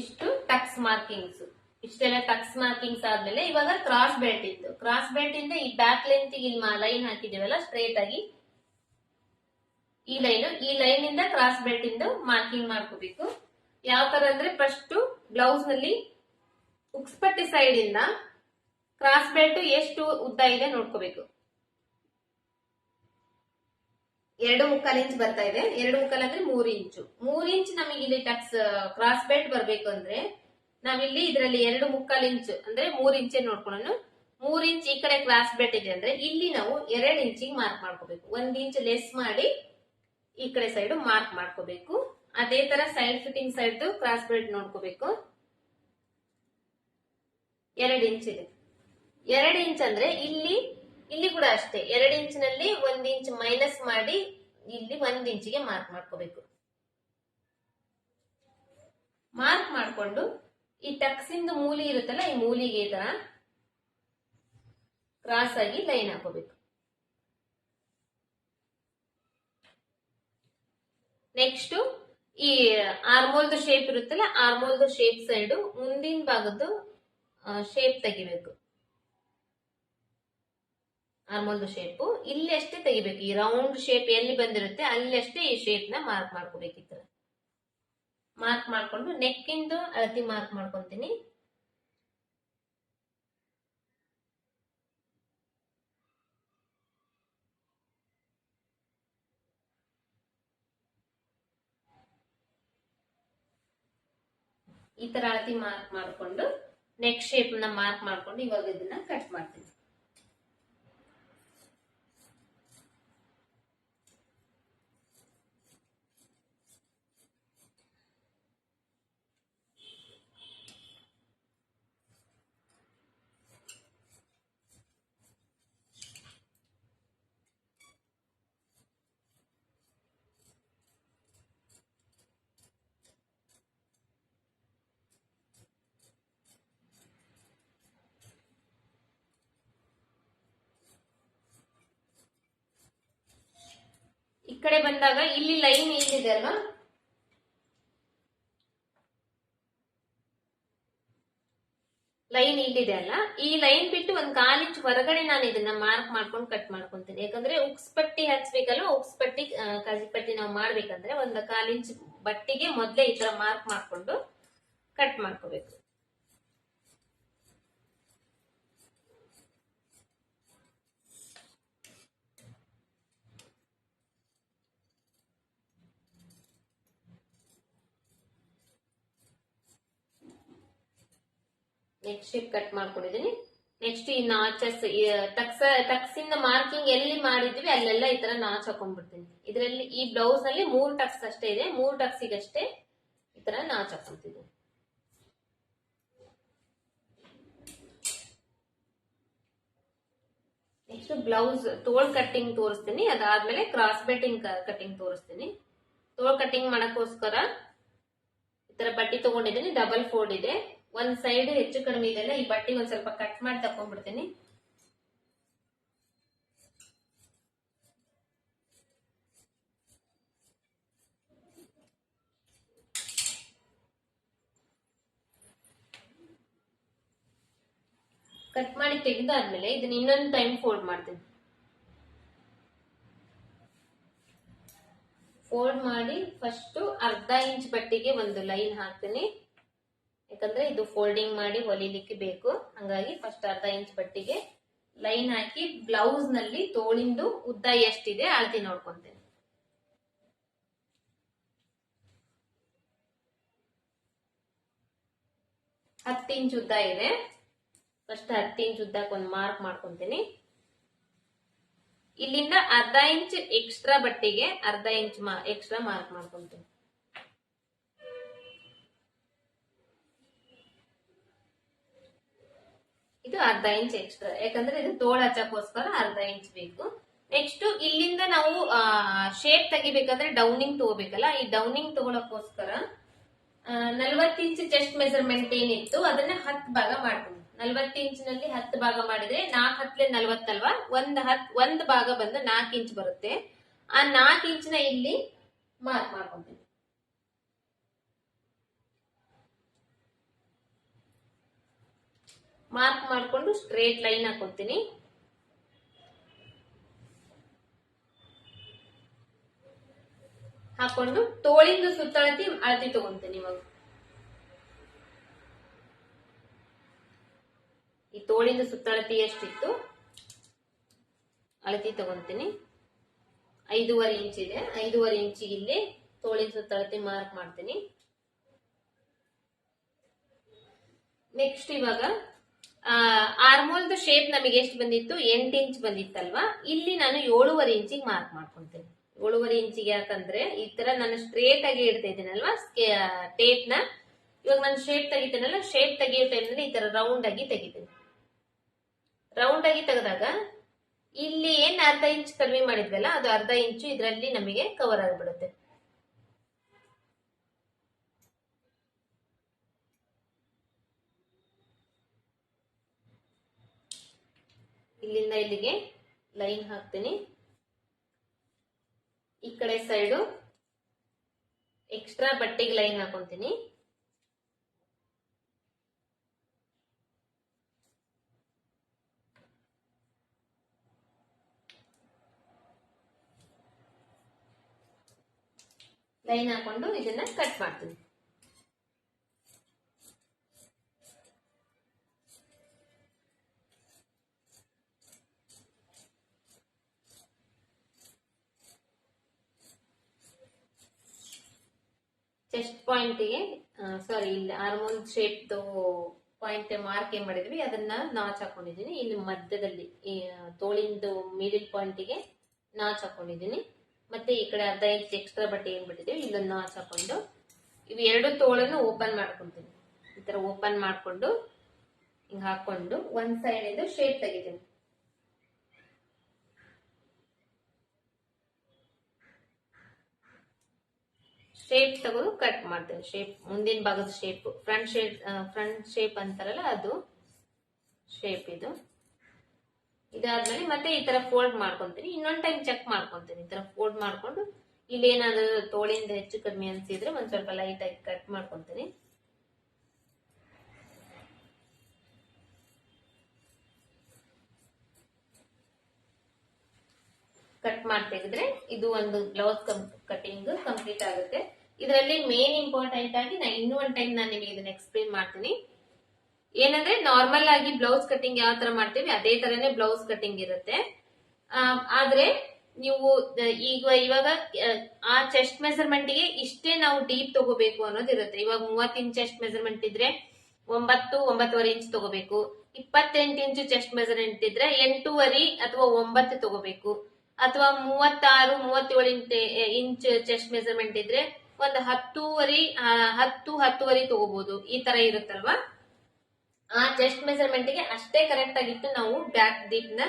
ಇಷ್ಟು ಟಕ್ಸ್ ಮಾರ್ಕಿಂಗ್ಸ್. ಇಷ್ಟೆಲ್ಲ ಟಕ್ಸ್ ಮಾರ್ಕಿಂಗ್ಸ್ ಆದ್ಮೇಲೆ ಇವಾಗ ಕ್ರಾಸ್ ಬೆಲ್ಟ್ ಇಂದ ಈ ಬ್ಯಾಕ್ ಲೆಂತ್ ಇಲ್ಲಿ ಲೈನ್ ಹಾಕಿದೀವಲ್ಲ ಸ್ಟ್ರೇಟ್ ಆಗಿ, ಈ ಲೈನ್ ಇಂದ ಕ್ರಾಸ್ ಬೆಲ್ಟ್ ಇಂದ ಮಾರ್ಕಿಂಗ್ ಮಾಡ್ಕೋಬೇಕು. ಯಾವ ತರ ಅಂದ್ರೆ ಫಸ್ಟ್ ಬ್ಲೌಸ್ ನಲ್ಲಿ ಉಕ್ಸ್ಪಟ್ಟಿ ಸೈಡ್ ಇಂದ ಕ್ರಾಸ್ ಬೆಲ್ಟ್ ಎಷ್ಟು ಉದ್ದ ಇದೆ ನೋಡ್ಕೋಬೇಕು. 2.25 ಇಂಚ್ ಬರ್ತಾ ಇದೆ. 2.25 ಅಂದ್ರೆ 3 ಇಂಚು. 3 ಇಂಚ್ ನಮಗೆ ಇಲ್ಲಿ ಟಕ್ಸ್ ಕ್ರಾಸ್ ಬೆಲ್ಟ್ ಬರ್ಬೇಕು ಅಂದ್ರೆ ನಾವಿಲ್ಲಿ ಇದರಲ್ಲಿ 2.25 ಇಂಚ್ ಅಂದ್ರೆ 3 ಇಂಚೆ ನೋಡ್ಕೊಳ್ಳೋಣ. 3 ಇಂಚ್ ಈ ಕಡೆ ಕ್ರಾಸ್ ಬೆಲ್ಟ್ ಇದೆ ಅಂದ್ರೆ ಇಲ್ಲಿ ನಾವು 2 ಇಂಚಿಗೆ ಮಾರ್ಕ್ ಮಾಡ್ಕೋಬೇಕು. 1 ಇಂಚ್ ಲೆಸ್ ಮಾಡಿ ಈ ಕಡೆ ಸೈಡ್ ಮಾರ್ಕ್ ಮಾಡ್ಕೋಬೇಕು. ಅದೇ ತರ side fitting side cross belt ನೋಡ್ಕೋಬೇಕು. 2 ಇಂಚ್ ಇದೆ. 2 ಇಂಚ್ ಅಂದ್ರೆ ಇಲ್ಲಿ ಕೂಡ ಅಷ್ಟೇ 2 ಇಂಚ್ ನಲ್ಲಿ 1 ಇಂಚ್ ಮೈನಸ್ ಮಾಡಿ ಇಲ್ಲಿ 1 ಇಂಚಿಗೆ ಮಾರ್ಕ್ ಮಾಡ್ಕೋಬೇಕು. ಮಾರ್ಕ್ ಮಾಡ್ಕೊಂಡು ಈ ಟಕ್ಸ್ ಇಂದ ಮೂಲಿ ಇರುತ್ತಲ್ಲ, ಈ ಮೂಲಿಗೆ ಈ ತರ ಕ್ರಾಸ್ ಆಗಿ ಲೈನ್ ಹಾಕೋಬೇಕು. ನೆಕ್ಸ್ಟ್ ಈ ಆರ್ಮೋಲ್ದು ಶೇಪ್ ಇರುತ್ತಲ್ಲ, ಆರ್ಮೋಲ್ದು ಶೇಪ್ ಸೈಡ್ ಮುಂದಿನ ಭಾಗದ್ದು ಶೇಪ್ ತೆಗಿಬೇಕು. ಆರ್ಮೋಲ್ದು ಶೇಪ್ ಇಲ್ಲಿ ಅಷ್ಟೇ ತೆಗಿಬೇಕು. ಈ ರೌಂಡ್ ಶೇಪ್ ಎಲ್ಲಿ ಬಂದಿರುತ್ತೆ ಅಲ್ಲಿ ಅಷ್ಟೇ ಈ ಶೇಪ್ ನ ಮಾರ್ಕ್ ಮಾಡ್ಕೋಬೇಕಿತ್ತು. ಮಾರ್ಕ್ ಮಾಡ್ಕೊಂಡು ನೆಕ್ ಇಂದು ಅಳತಿ ಮಾರ್ಕ್ ಮಾಡ್ಕೊಂತೀನಿ. ಈ ತರ ಅಳತಿ ಮಾರ್ಕ್ ಮಾಡ್ಕೊಂಡು ನೆಕ್ ಶೇಪ್ ನ ಮಾರ್ಕ್ ಮಾಡ್ಕೊಂಡು ಇವಾಗ ಇದನ್ನ ಕಟ್ ಮಾಡ್ತೀನಿ. ಈ ಕಡೆ ಬಂದಾಗ ಇಲ್ಲಿ ಲೈನ್ ಏನಿದೆ ಅಲ್ವಾ, ಲೈನ್ ಇಲ್ಲಿದೆ ಅಲ್ಲ, ಈ ಲೈನ್ ಬಿಟ್ಟು ಒಂದ್ 1/4 ಇಂಚ್ ಹೊರಗಡೆ ನಾನು ಇದನ್ನ ಮಾರ್ಕ್ ಮಾಡ್ಕೊಂಡು ಕಟ್ ಮಾಡ್ಕೊಂತೀನಿ. ಯಾಕಂದ್ರೆ ಉಕ್ಸ್ ಪಟ್ಟಿ ಹಚ್ಬೇಕಲ್ಲ, ಉಕ್ಸ್ ಪಟ್ಟಿ ಕಾಜಿ ಪಟ್ಟಿ ನಾವು ಮಾಡ್ಬೇಕಂದ್ರೆ ಒಂದ್ 1/4 ಇಂಚ್ ಬಟ್ಟಿಗೆ ಮೊದ್ಲೇ ಈ ತರ ಮಾರ್ಕ್ ಮಾಡ್ಕೊಂಡು ಕಟ್ ಮಾಡ್ಕೋಬೇಕು. ನೆಕ್ಸ್ಟ್ ಶೇಪ್ ಕಟ್ ಮಾಡ್ಕೊಂಡಿದೀನಿ. ನೆಕ್ಸ್ಟ್ ಈ ನಾಚಸ್ ಟಕ್ಸಿಂದ ಮಾರ್ಕಿಂಗ್ ಎಲ್ಲಿ ಮಾಡಿದ್ವಿ ಅಲ್ಲೆಲ್ಲ ಈ ತರ ನಾಚ್ ಹಾಕೊಂಡ್ಬಿಡ್ತೀನಿ. ಇದರಲ್ಲಿ ಈ ಬ್ಲೌಸ್ ನಲ್ಲಿ 3 ಟಕ್ಸ್ ಅಷ್ಟೇ ಇದೆ, 3 ಟಕ್ಸಿಗಷ್ಟೇ ಈ ತರ ನಾಚ್ ಹಾಕೊಂತಿದ್ದೀನಿ. ನೆಕ್ಸ್ಟ್ ಬ್ಲೌಸ್ ತೋಳ್ ಕಟ್ಟಿಂಗ್ ತೋರಿಸ್ತೀನಿ, ಅದಾದ್ಮೇಲೆ ಕ್ರಾಸ್ ಬೆಟ್ಟಿಂಗ್ ಕಟ್ಟಿಂಗ್ ತೋರಿಸ್ತೀನಿ. ತೋಳ್ ಕಟ್ಟಿಂಗ್ ಮಾಡಕ್ಕೋಸ್ಕರ ಈ ತರ ಬಟ್ಟೆ ತಗೊಂಡಿದ್ದೀನಿ, ಡಬಲ್ ಫೋಲ್ಡ್ ಇದೆ, ಒಂದ್ ಸೈಡ್ ಹೆಚ್ಚು ಕಡಿಮೆ ಇದೆಲ್ಲ, ಈ ಬಟ್ಟೆ ಒಂದ್ ಸ್ವಲ್ಪ ಕಟ್ ಮಾಡಿ ತಕೊಂಡ್ಬಿಡ್ತೀನಿ. ಕಟ್ ಮಾಡಿ ತೆಗೆದಾದ್ಮೇಲೆ ಇದನ್ನ ಇನ್ನೊಂದು ಟೈಮ್ ಫೋಲ್ಡ್ ಮಾಡ್ತೀನಿ. ಫೋಲ್ಡ್ ಮಾಡಿ ಫಸ್ಟ್ ಅರ್ಧ ಇಂಚ್ ಬಟ್ಟಿಗೆ ಒಂದು ಲೈನ್ ಹಾಕ್ತೀನಿ. ಯಾಕಂದ್ರೆ ಇದು ಫೋಲ್ಡಿಂಗ್ ಮಾಡಿ ಹೊಲಿಲಿಕ್ಕೆ ಬೇಕು, ಹಂಗಾಗಿ ಫಸ್ಟ್ ಅರ್ಧ ಇಂಚ್ ಬಟ್ಟಿಗೆ ಲೈನ್ ಹಾಕಿ ಬ್ಲೌಸ್ ನಲ್ಲಿ ತೋಳಿಂದು ಉದ್ದ ಎಷ್ಟಿದೆ ಅಳತೆ ನೋಡ್ಕೊಂತೇನೆ. ಹತ್ತು ಇಂಚ್ ಉದ್ದ ಇದೆ, ಫಸ್ಟ್ 10 ಇಂಚ್ ಉದ್ದಕ್ಕೆ ಒಂದು ಮಾರ್ಕ್ ಮಾಡ್ಕೊಂತೀನಿ. ಇಲ್ಲಿಂದ ಅರ್ಧ ಇಂಚ್ ಎಕ್ಸ್ಟ್ರಾ ಬಟ್ಟಿಗೆ ಅರ್ಧ ಇಂಚ್ ಎಕ್ಸ್ಟ್ರಾ ಮಾರ್ಕ್ ಮಾಡ್ಕೊಂತೀನಿ. ಇದು ಅರ್ಧ ಇಂಚ್ ಎಕ್ಸ್ಟ್ರಾ, ಯಾಕಂದ್ರೆ ಇದು ತೋಳ ಹಚ್ಚಕ್ಕೋಸ್ಕರ ಅರ್ಧ ಇಂಚ್ ಬೇಕು. ನೆಕ್ಸ್ಟ್ ಇಲ್ಲಿಂದ ನಾವು ಶೇಪ್ ತೆಗಿಬೇಕಾದ್ರೆ ಡೌನಿಂಗ್ ತಗೋಬೇಕಲ್ಲ, ಈ ಡೌನಿಂಗ್ ತಗೊಳಕ್ಕೋಸ್ಕರ 40 ಇಂಚ್ ಚೆಸ್ಟ್ ಮೆಜರ್ಮೆಂಟ್ ಏನಿತ್ತು ಅದನ್ನ 10 ಭಾಗ ಮಾಡ್ತೀನಿ. 40 ಇಂಚಿನಲ್ಲಿ 10 ಭಾಗ ಮಾಡಿದ್ರೆ 4 ಹತ್ಲೆ 40 ಅಲ್ವಾ, ಒಂದ್ ಭಾಗ ಬಂದು 4 ಇಂಚ್ ಬರುತ್ತೆ. ಆ 4 ಇಂಚಿನ ಇಲ್ಲಿ ಮಾರ್ಕ್ ಮಾಡ್ಕೊಂತೀನಿ. ಮಾರ್ಕ್ ಮಾಡ್ಕೊಂಡು ಸ್ಟ್ರೇಟ್ ಲೈನ್ ಹಾಕೊಂತೀನಿ. ಹಾಕೊಂಡು ತೋಳಿಂದು ಸುತ್ತಳತಿ ಅಳತಿ ತಗೊಂತೀನಿ. ಇವಾಗ ಈ ತೋಳಿಂದು ಸುತ್ತಳತಿ ಎಷ್ಟಿತ್ತು ಅಳತಿ ತಗೊಂತೀನಿ. 5.5 ಇಂಚ್ ಇದೆ, 5.5 ಇಂಚಿಗೆ ಇಲ್ಲಿ ತೋಳಿನ ಸುತ್ತಳತಿ ಮಾರ್ಕ್ ಮಾಡ್ತೀನಿ. ನೆಕ್ಸ್ಟ್ ಇವಾಗ ಆರ್ಮೋಲ್ದು ಶೇಪ್ ನಮಗೆ ಎಷ್ಟು ಬಂದಿತ್ತು, 8 ಇಂಚ್ ಬಂದಿತ್ತಲ್ವಾ, ಇಲ್ಲಿ ನಾನು 7.5 ಇಂಚಿಗೆ ಮಾರ್ಕ್ ಮಾಡ್ಕೊಂತೀನಿ. 7.5 ಇಂಚಿಗೆ ಯಾಕಂದ್ರೆ ಈ ತರ ನಾನು ಸ್ಟ್ರೇಟ್ ಆಗಿ ಇಡ್ತಾ ಇದ್ದೀನಲ್ವಾ ಟೇಪ್ ನ, ಇವಾಗ ನಾನು ಶೇಪ್ ತೆಗಿತೀನಲ್ಲ, ಶೇಪ್ ತೆಗಿಯೋ ಟೈಮ್ನಲ್ಲಿ ಈ ತರ ರೌಂಡ್ ಆಗಿ ತೆಗಿತೀನಿ. ರೌಂಡ್ ಆಗಿ ತೆಗೆದಾಗ ಇಲ್ಲಿ ಏನ್ ಅರ್ಧ ಇಂಚ್ ಕಡಿಮೆ ಮಾಡಿದ್ವಲ್ಲ, ಅದು ಅರ್ಧ ಇಂಚು ಇದರಲ್ಲಿ ನಮಗೆ ಕವರ್ ಆಗಿಬಿಡುತ್ತೆ. ಇಲ್ಲಿಂದ ಇಲ್ಲಿಗೆ ಲೈನ್ ಹಾಕ್ತೀನಿ. ಈ ಕಡೆ ಸೈಡು ಎಕ್ಸ್ಟ್ರಾ ಬಟ್ಟೆಗೆ ಲೈನ್ ಹಾಕೊಂತೀನಿ. ಲೈನ್ ಹಾಕೊಂಡು ಇದನ್ನ ಕಟ್ ಮಾಡ್ತೀನಿ. ಚೆಸ್ಟ್ ಪಾಯಿಂಟ್ಗೆ ಸಾರಿ ಇಲ್ಲಿ ಆರ್ಮೋಲ್ ಶೇಪ್ ಪಾಯಿಂಟ್ ಮಾರ್ಕ್ ಏನ್ ಮಾಡಿದ್ವಿ ಅದನ್ನ ನಾಚ್ ಹಾಕೊಂಡಿದೀನಿ. ಇಲ್ಲಿ ಮಧ್ಯದಲ್ಲಿ ತೋಳಿಂದು ಮಿಡಿಲ್ ಪಾಯಿಂಟ್ಗೆ ನಾಚ್ ಹಾಕೊಂಡಿದೀನಿ. ಮತ್ತೆ ಈ ಕಡೆ ಅರ್ಧ ಇಂಚ್ ಎಕ್ಸ್ಟ್ರಾ ಬಟ್ಟೆ ಏನ್ ಬಿಟ್ಟಿದೀವಿ ಇಲ್ಲೊಂದು ನಾಚ್ ಹಾಕೊಂಡು ಇವು ಎರಡು ತೋಳನ್ನು ಓಪನ್ ಮಾಡ್ಕೊಂತೀನಿ. ಈ ತರ ಓಪನ್ ಮಾಡ್ಕೊಂಡು ಹಿಂಗ್ ಹಾಕೊಂಡು ಒಂದ್ ಸೈಡ್ ಇಂದ ಶೇಪ್ ತೆಗಿತೀನಿ. ಶೇಪ್ ತಗೊಂಡು ಕಟ್ ಮಾಡ್ತೇನೆ. ಶೇಪ್ ಮುಂದಿನ ಭಾಗದ ಶೇಪ್ ಫ್ರಂಟ್ ಶೇಪ್ ಅಂತಾರಲ್ಲ ಅದು ಶೇಪ್ ಇದು. ಇದಾದ್ಮೇಲೆ ಮತ್ತೆ ಈ ತರ ಫೋಲ್ಡ್ ಮಾಡ್ಕೊಂತೀನಿ. ಇನ್ನೊಂದ್ ಟೈಮ್ ಚೆಕ್ ಮಾಡ್ಕೊಂತೀನಿ. ಈ ತರ ಫೋಲ್ಡ್ ಮಾಡ್ಕೊಂಡು ಇಲ್ಲಿ ಏನಾದ್ರು ತೋಳಿಂದ ಹೆಚ್ಚು ಕಡಿಮೆ ಅನ್ಸಿದ್ರೆ ಒಂದ್ ಸ್ವಲ್ಪ ಲೈಟ್ ಆಗಿ ಕಟ್ ಮಾಡ್ಕೊಂತೀನಿ. ಕಟ್ ಮಾಡಿ ತೆಗೆದ್ರೆ ಇದು ಒಂದು ಬ್ಲೌಸ್ ಕಟಿಂಗ್ ಕಂಪ್ಲೀಟ್ ಆಗುತ್ತೆ. ಇದರಲ್ಲಿ ಮೇನ್ ಇಂಪಾರ್ಟೆಂಟ್ ಆಗಿ ಇನ್ನೂ ಒಂದು ಟೈಮ್ ನಾನು ನಿಮಗೆ ಇದನ್ನ ಎಕ್ಸ್ಪ್ಲೇನ್ ಮಾಡ್ತೀನಿ. ಏನಂದ್ರೆ ನಾರ್ಮಲ್ ಆಗಿ ಬ್ಲೌಸ್ ಕಟಿಂಗ್ ಯಾವ ತರ ಮಾಡ್ತೀವಿ ಅದೇ ತರನೇ ಬ್ಲೌಸ್ ಕಟಿಂಗ್ ಇರುತ್ತೆ. ಆದ್ರೆ ನೀವು ಇವಾಗ ಆ ಚೆಸ್ಟ್ ಮೆಜರ್ಮೆಂಟ್ ಗೆ ಇಷ್ಟೇ ನಾವು ಡೀಪ್ ತಗೋಬೇಕು ಅನ್ನೋದಿರುತ್ತೆ. ಇವಾಗ 30 ಇಂಚ್ ಚೆಸ್ಟ್ ಮೆಜರ್ಮೆಂಟ್ ಇದ್ರೆ 9.5 ಇಂಚ್ ತಗೋಬೇಕು. 28 ಇಂಚ್ ಚೆಸ್ಟ್ ಮೆಜರ್ಮೆಂಟ್ ಇದ್ರೆ 8.5 ಅಥವಾ 9 ತಗೋಬೇಕು. ಅಥವಾ 36-37 ಇಂಚ್ ಚೆಸ್ಟ್ ಮೆಜರ್ಮೆಂಟ್ ಇದ್ರೆ ಒಂದು 10.5 ತಗೋಬಹುದು. ಈ ತರ ಇರುತ್ತಲ್ವಾ. ಆ ಚೆಸ್ಟ್ ಮೆಜರ್ಮೆಂಟ್ ಗೆ ಅಷ್ಟೇ ಕರೆಕ್ಟ್ ಆಗಿತ್ತು ನಾವು ಬ್ಯಾಕ್ ಡೀಪ್ ನ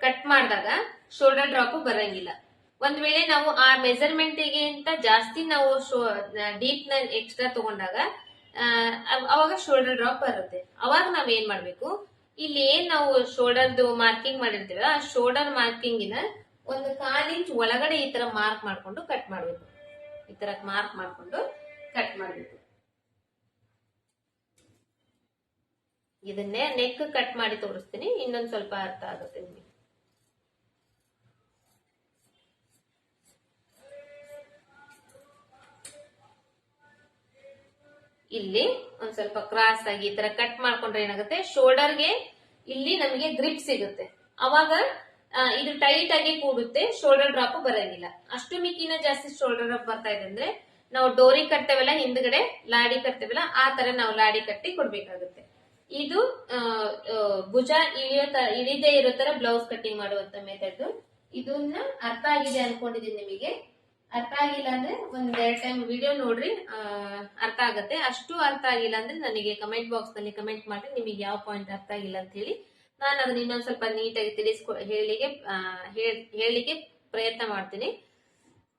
ಕಟ್ ಮಾಡಿದಾಗ ಶೋಲ್ಡರ್ ಡ್ರಾಪ್ ಬರಂಗಿಲ್ಲ. ಒಂದ್ ವೇಳೆ ನಾವು ಆ ಮೆಜರ್ಮೆಂಟ್ ಗಿಂತ ಜಾಸ್ತಿ ನಾವು ಡೀಪ್ ನ ಎಕ್ಸ್ಟ್ರಾ ತಗೊಂಡಾಗ ಅವಾಗ ಶೋಲ್ಡರ್ ಡ್ರಾಪ್ ಬರುತ್ತೆ. ಅವಾಗ ನಾವ್ ಏನ್ ಮಾಡ್ಬೇಕು, ಇಲ್ಲಿ ಏನ್ ನಾವು ಶೋಲ್ಡರ್ದು ಮಾರ್ಕಿಂಗ್ ಮಾಡಿರ್ತೀವಿ ಆ ಶೋಲ್ಡರ್ ಮಾರ್ಕಿಂಗಿನ ಒಂದು 1/4 ಇಂಚ್ ಒಳಗಡೆ ಈ ತರ ಮಾರ್ಕ್ ಮಾಡ್ಕೊಂಡು ಕಟ್ ಮಾಡ್ಬೇಕು. ಈ ತರ ಮಾರ್ಕ್ ಮಾಡ್ಕೊಂಡು ಕಟ್ ಮಾಡ್ಬೇಕು. ಇದನ್ನೇ ನೆಕ್ ಕಟ್ ಮಾಡಿ ತೋರಿಸ್ತೀನಿ, ಇನ್ನೊಂದ್ ಸ್ವಲ್ಪ ಅರ್ಥ ಆಗುತ್ತೆ ನಿಮಗೆ. ಇಲ್ಲಿ ಒಂದ್ ಸ್ವಲ್ಪ ಕ್ರಾಸ್ ಆಗಿ ಈ ತರ ಕಟ್ ಮಾಡ್ಕೊಂಡ್ರೆ ಏನಾಗುತ್ತೆ, ಶೋಲ್ಡರ್ಗೆ ಇಲ್ಲಿ ನಮಗೆ ಗ್ರಿಪ್ ಸಿಗುತ್ತೆ. ಅವಾಗ ಇದು ಟೈಟ್ ಆಗಿ ಕೂಡುತ್ತೆ, ಶೋಲ್ಡರ್ ಡ್ರಾಪ್ ಬರಂಗಿಲ್ಲ. ಅಷ್ಟು ಮಿಕ್ಕಿನ ಜಾಸ್ತಿ ಶೋಲ್ಡರ್ ಡ್ರಾಪ್ ಬರ್ತಾ ಇದೆ ಅಂದ್ರೆ ನಾವು ಡೋರಿ ಕಟ್ತೇವಲ್ಲ, ಹಿಂದ್ಗಡೆ ಲಾಡಿ ಕಟ್ತೇವಲ್ಲ, ಆ ತರ ನಾವು ಲಾಡಿ ಕಟ್ಟಿ ಕೊಡ್ಬೇಕಾಗುತ್ತೆ. ಇದು ಭುಜ ಇಳಿದೇ ಇರೋ ತರ ಬ್ಲೌಸ್ ಕಟ್ಟಿಂಗ್ ಮಾಡುವಂತ ಮೆಥಡ್. ಇದನ್ನ ಅರ್ಥ ಆಗಿದೆ ಅನ್ಕೊಂಡಿದೀನಿ. ನಿಮಗೆ ಅರ್ಥ ಆಗಿಲ್ಲ ಅಂದ್ರೆ ಒಂದ್ 2 ಟೈಮ್ ವಿಡಿಯೋ ನೋಡ್ರಿ, ಅರ್ಥ ಆಗತ್ತೆ. ಅಷ್ಟು ಅರ್ಥ ಆಗಿಲ್ಲ ಅಂದ್ರೆ ನನಗೆ ಕಮೆಂಟ್ ಬಾಕ್ಸ್ ನಲ್ಲಿ ಕಮೆಂಟ್ ಮಾಡಿ ನಿಮಗೆ ಯಾವ ಪಾಯಿಂಟ್ ಅರ್ಥ ಆಗಿಲ್ಲ ಅಂತ ಹೇಳಿ ನಾನು ಅದನ್ನ ಇನ್ನೊಂದ್ ಸ್ವಲ್ಪ ನೀಟಾಗಿ ಹೇಳಿಕೆ ಪ್ರಯತ್ನ ಮಾಡ್ತೀನಿ.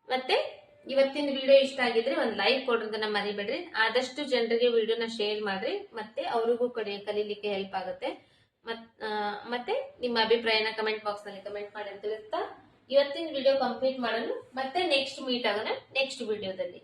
ಮತ್ತೆ ಇವತ್ತಿನ ವಿಡಿಯೋ ಇಷ್ಟ ಆಗಿದ್ರೆ ಒಂದ್ ಲೈಕ್ ಕೊಡೋದನ್ನ ಮರಿಬೇಡ್ರಿ. ಆದಷ್ಟು ಜನರಿಗೆ ವಿಡಿಯೋನ ಶೇರ್ ಮಾಡ್ರಿ, ಮತ್ತೆ ಅವ್ರಿಗೂ ಕಲೀಲಿಕ್ಕೆ ಹೆಲ್ಪ್ ಆಗುತ್ತೆ. ಮತ್ತೆ ನಿಮ್ಮ ಅಭಿಪ್ರಾಯನ ಕಮೆಂಟ್ ಬಾಕ್ಸ್ ನಲ್ಲಿ ಕಮೆಂಟ್ ಮಾಡಿ ಅಂತ ಹೇಳ್ತಾ ಇವತ್ತಿನ ವಿಡಿಯೋ ಕಂಪ್ಲೀಟ್ ಮಾಡೋಣ. ಮತ್ತೆ ನೆಕ್ಸ್ಟ್ ಮೀಟ್ ಆಗೋಣ ನೆಕ್ಸ್ಟ್ ವಿಡಿಯೋದಲ್ಲಿ.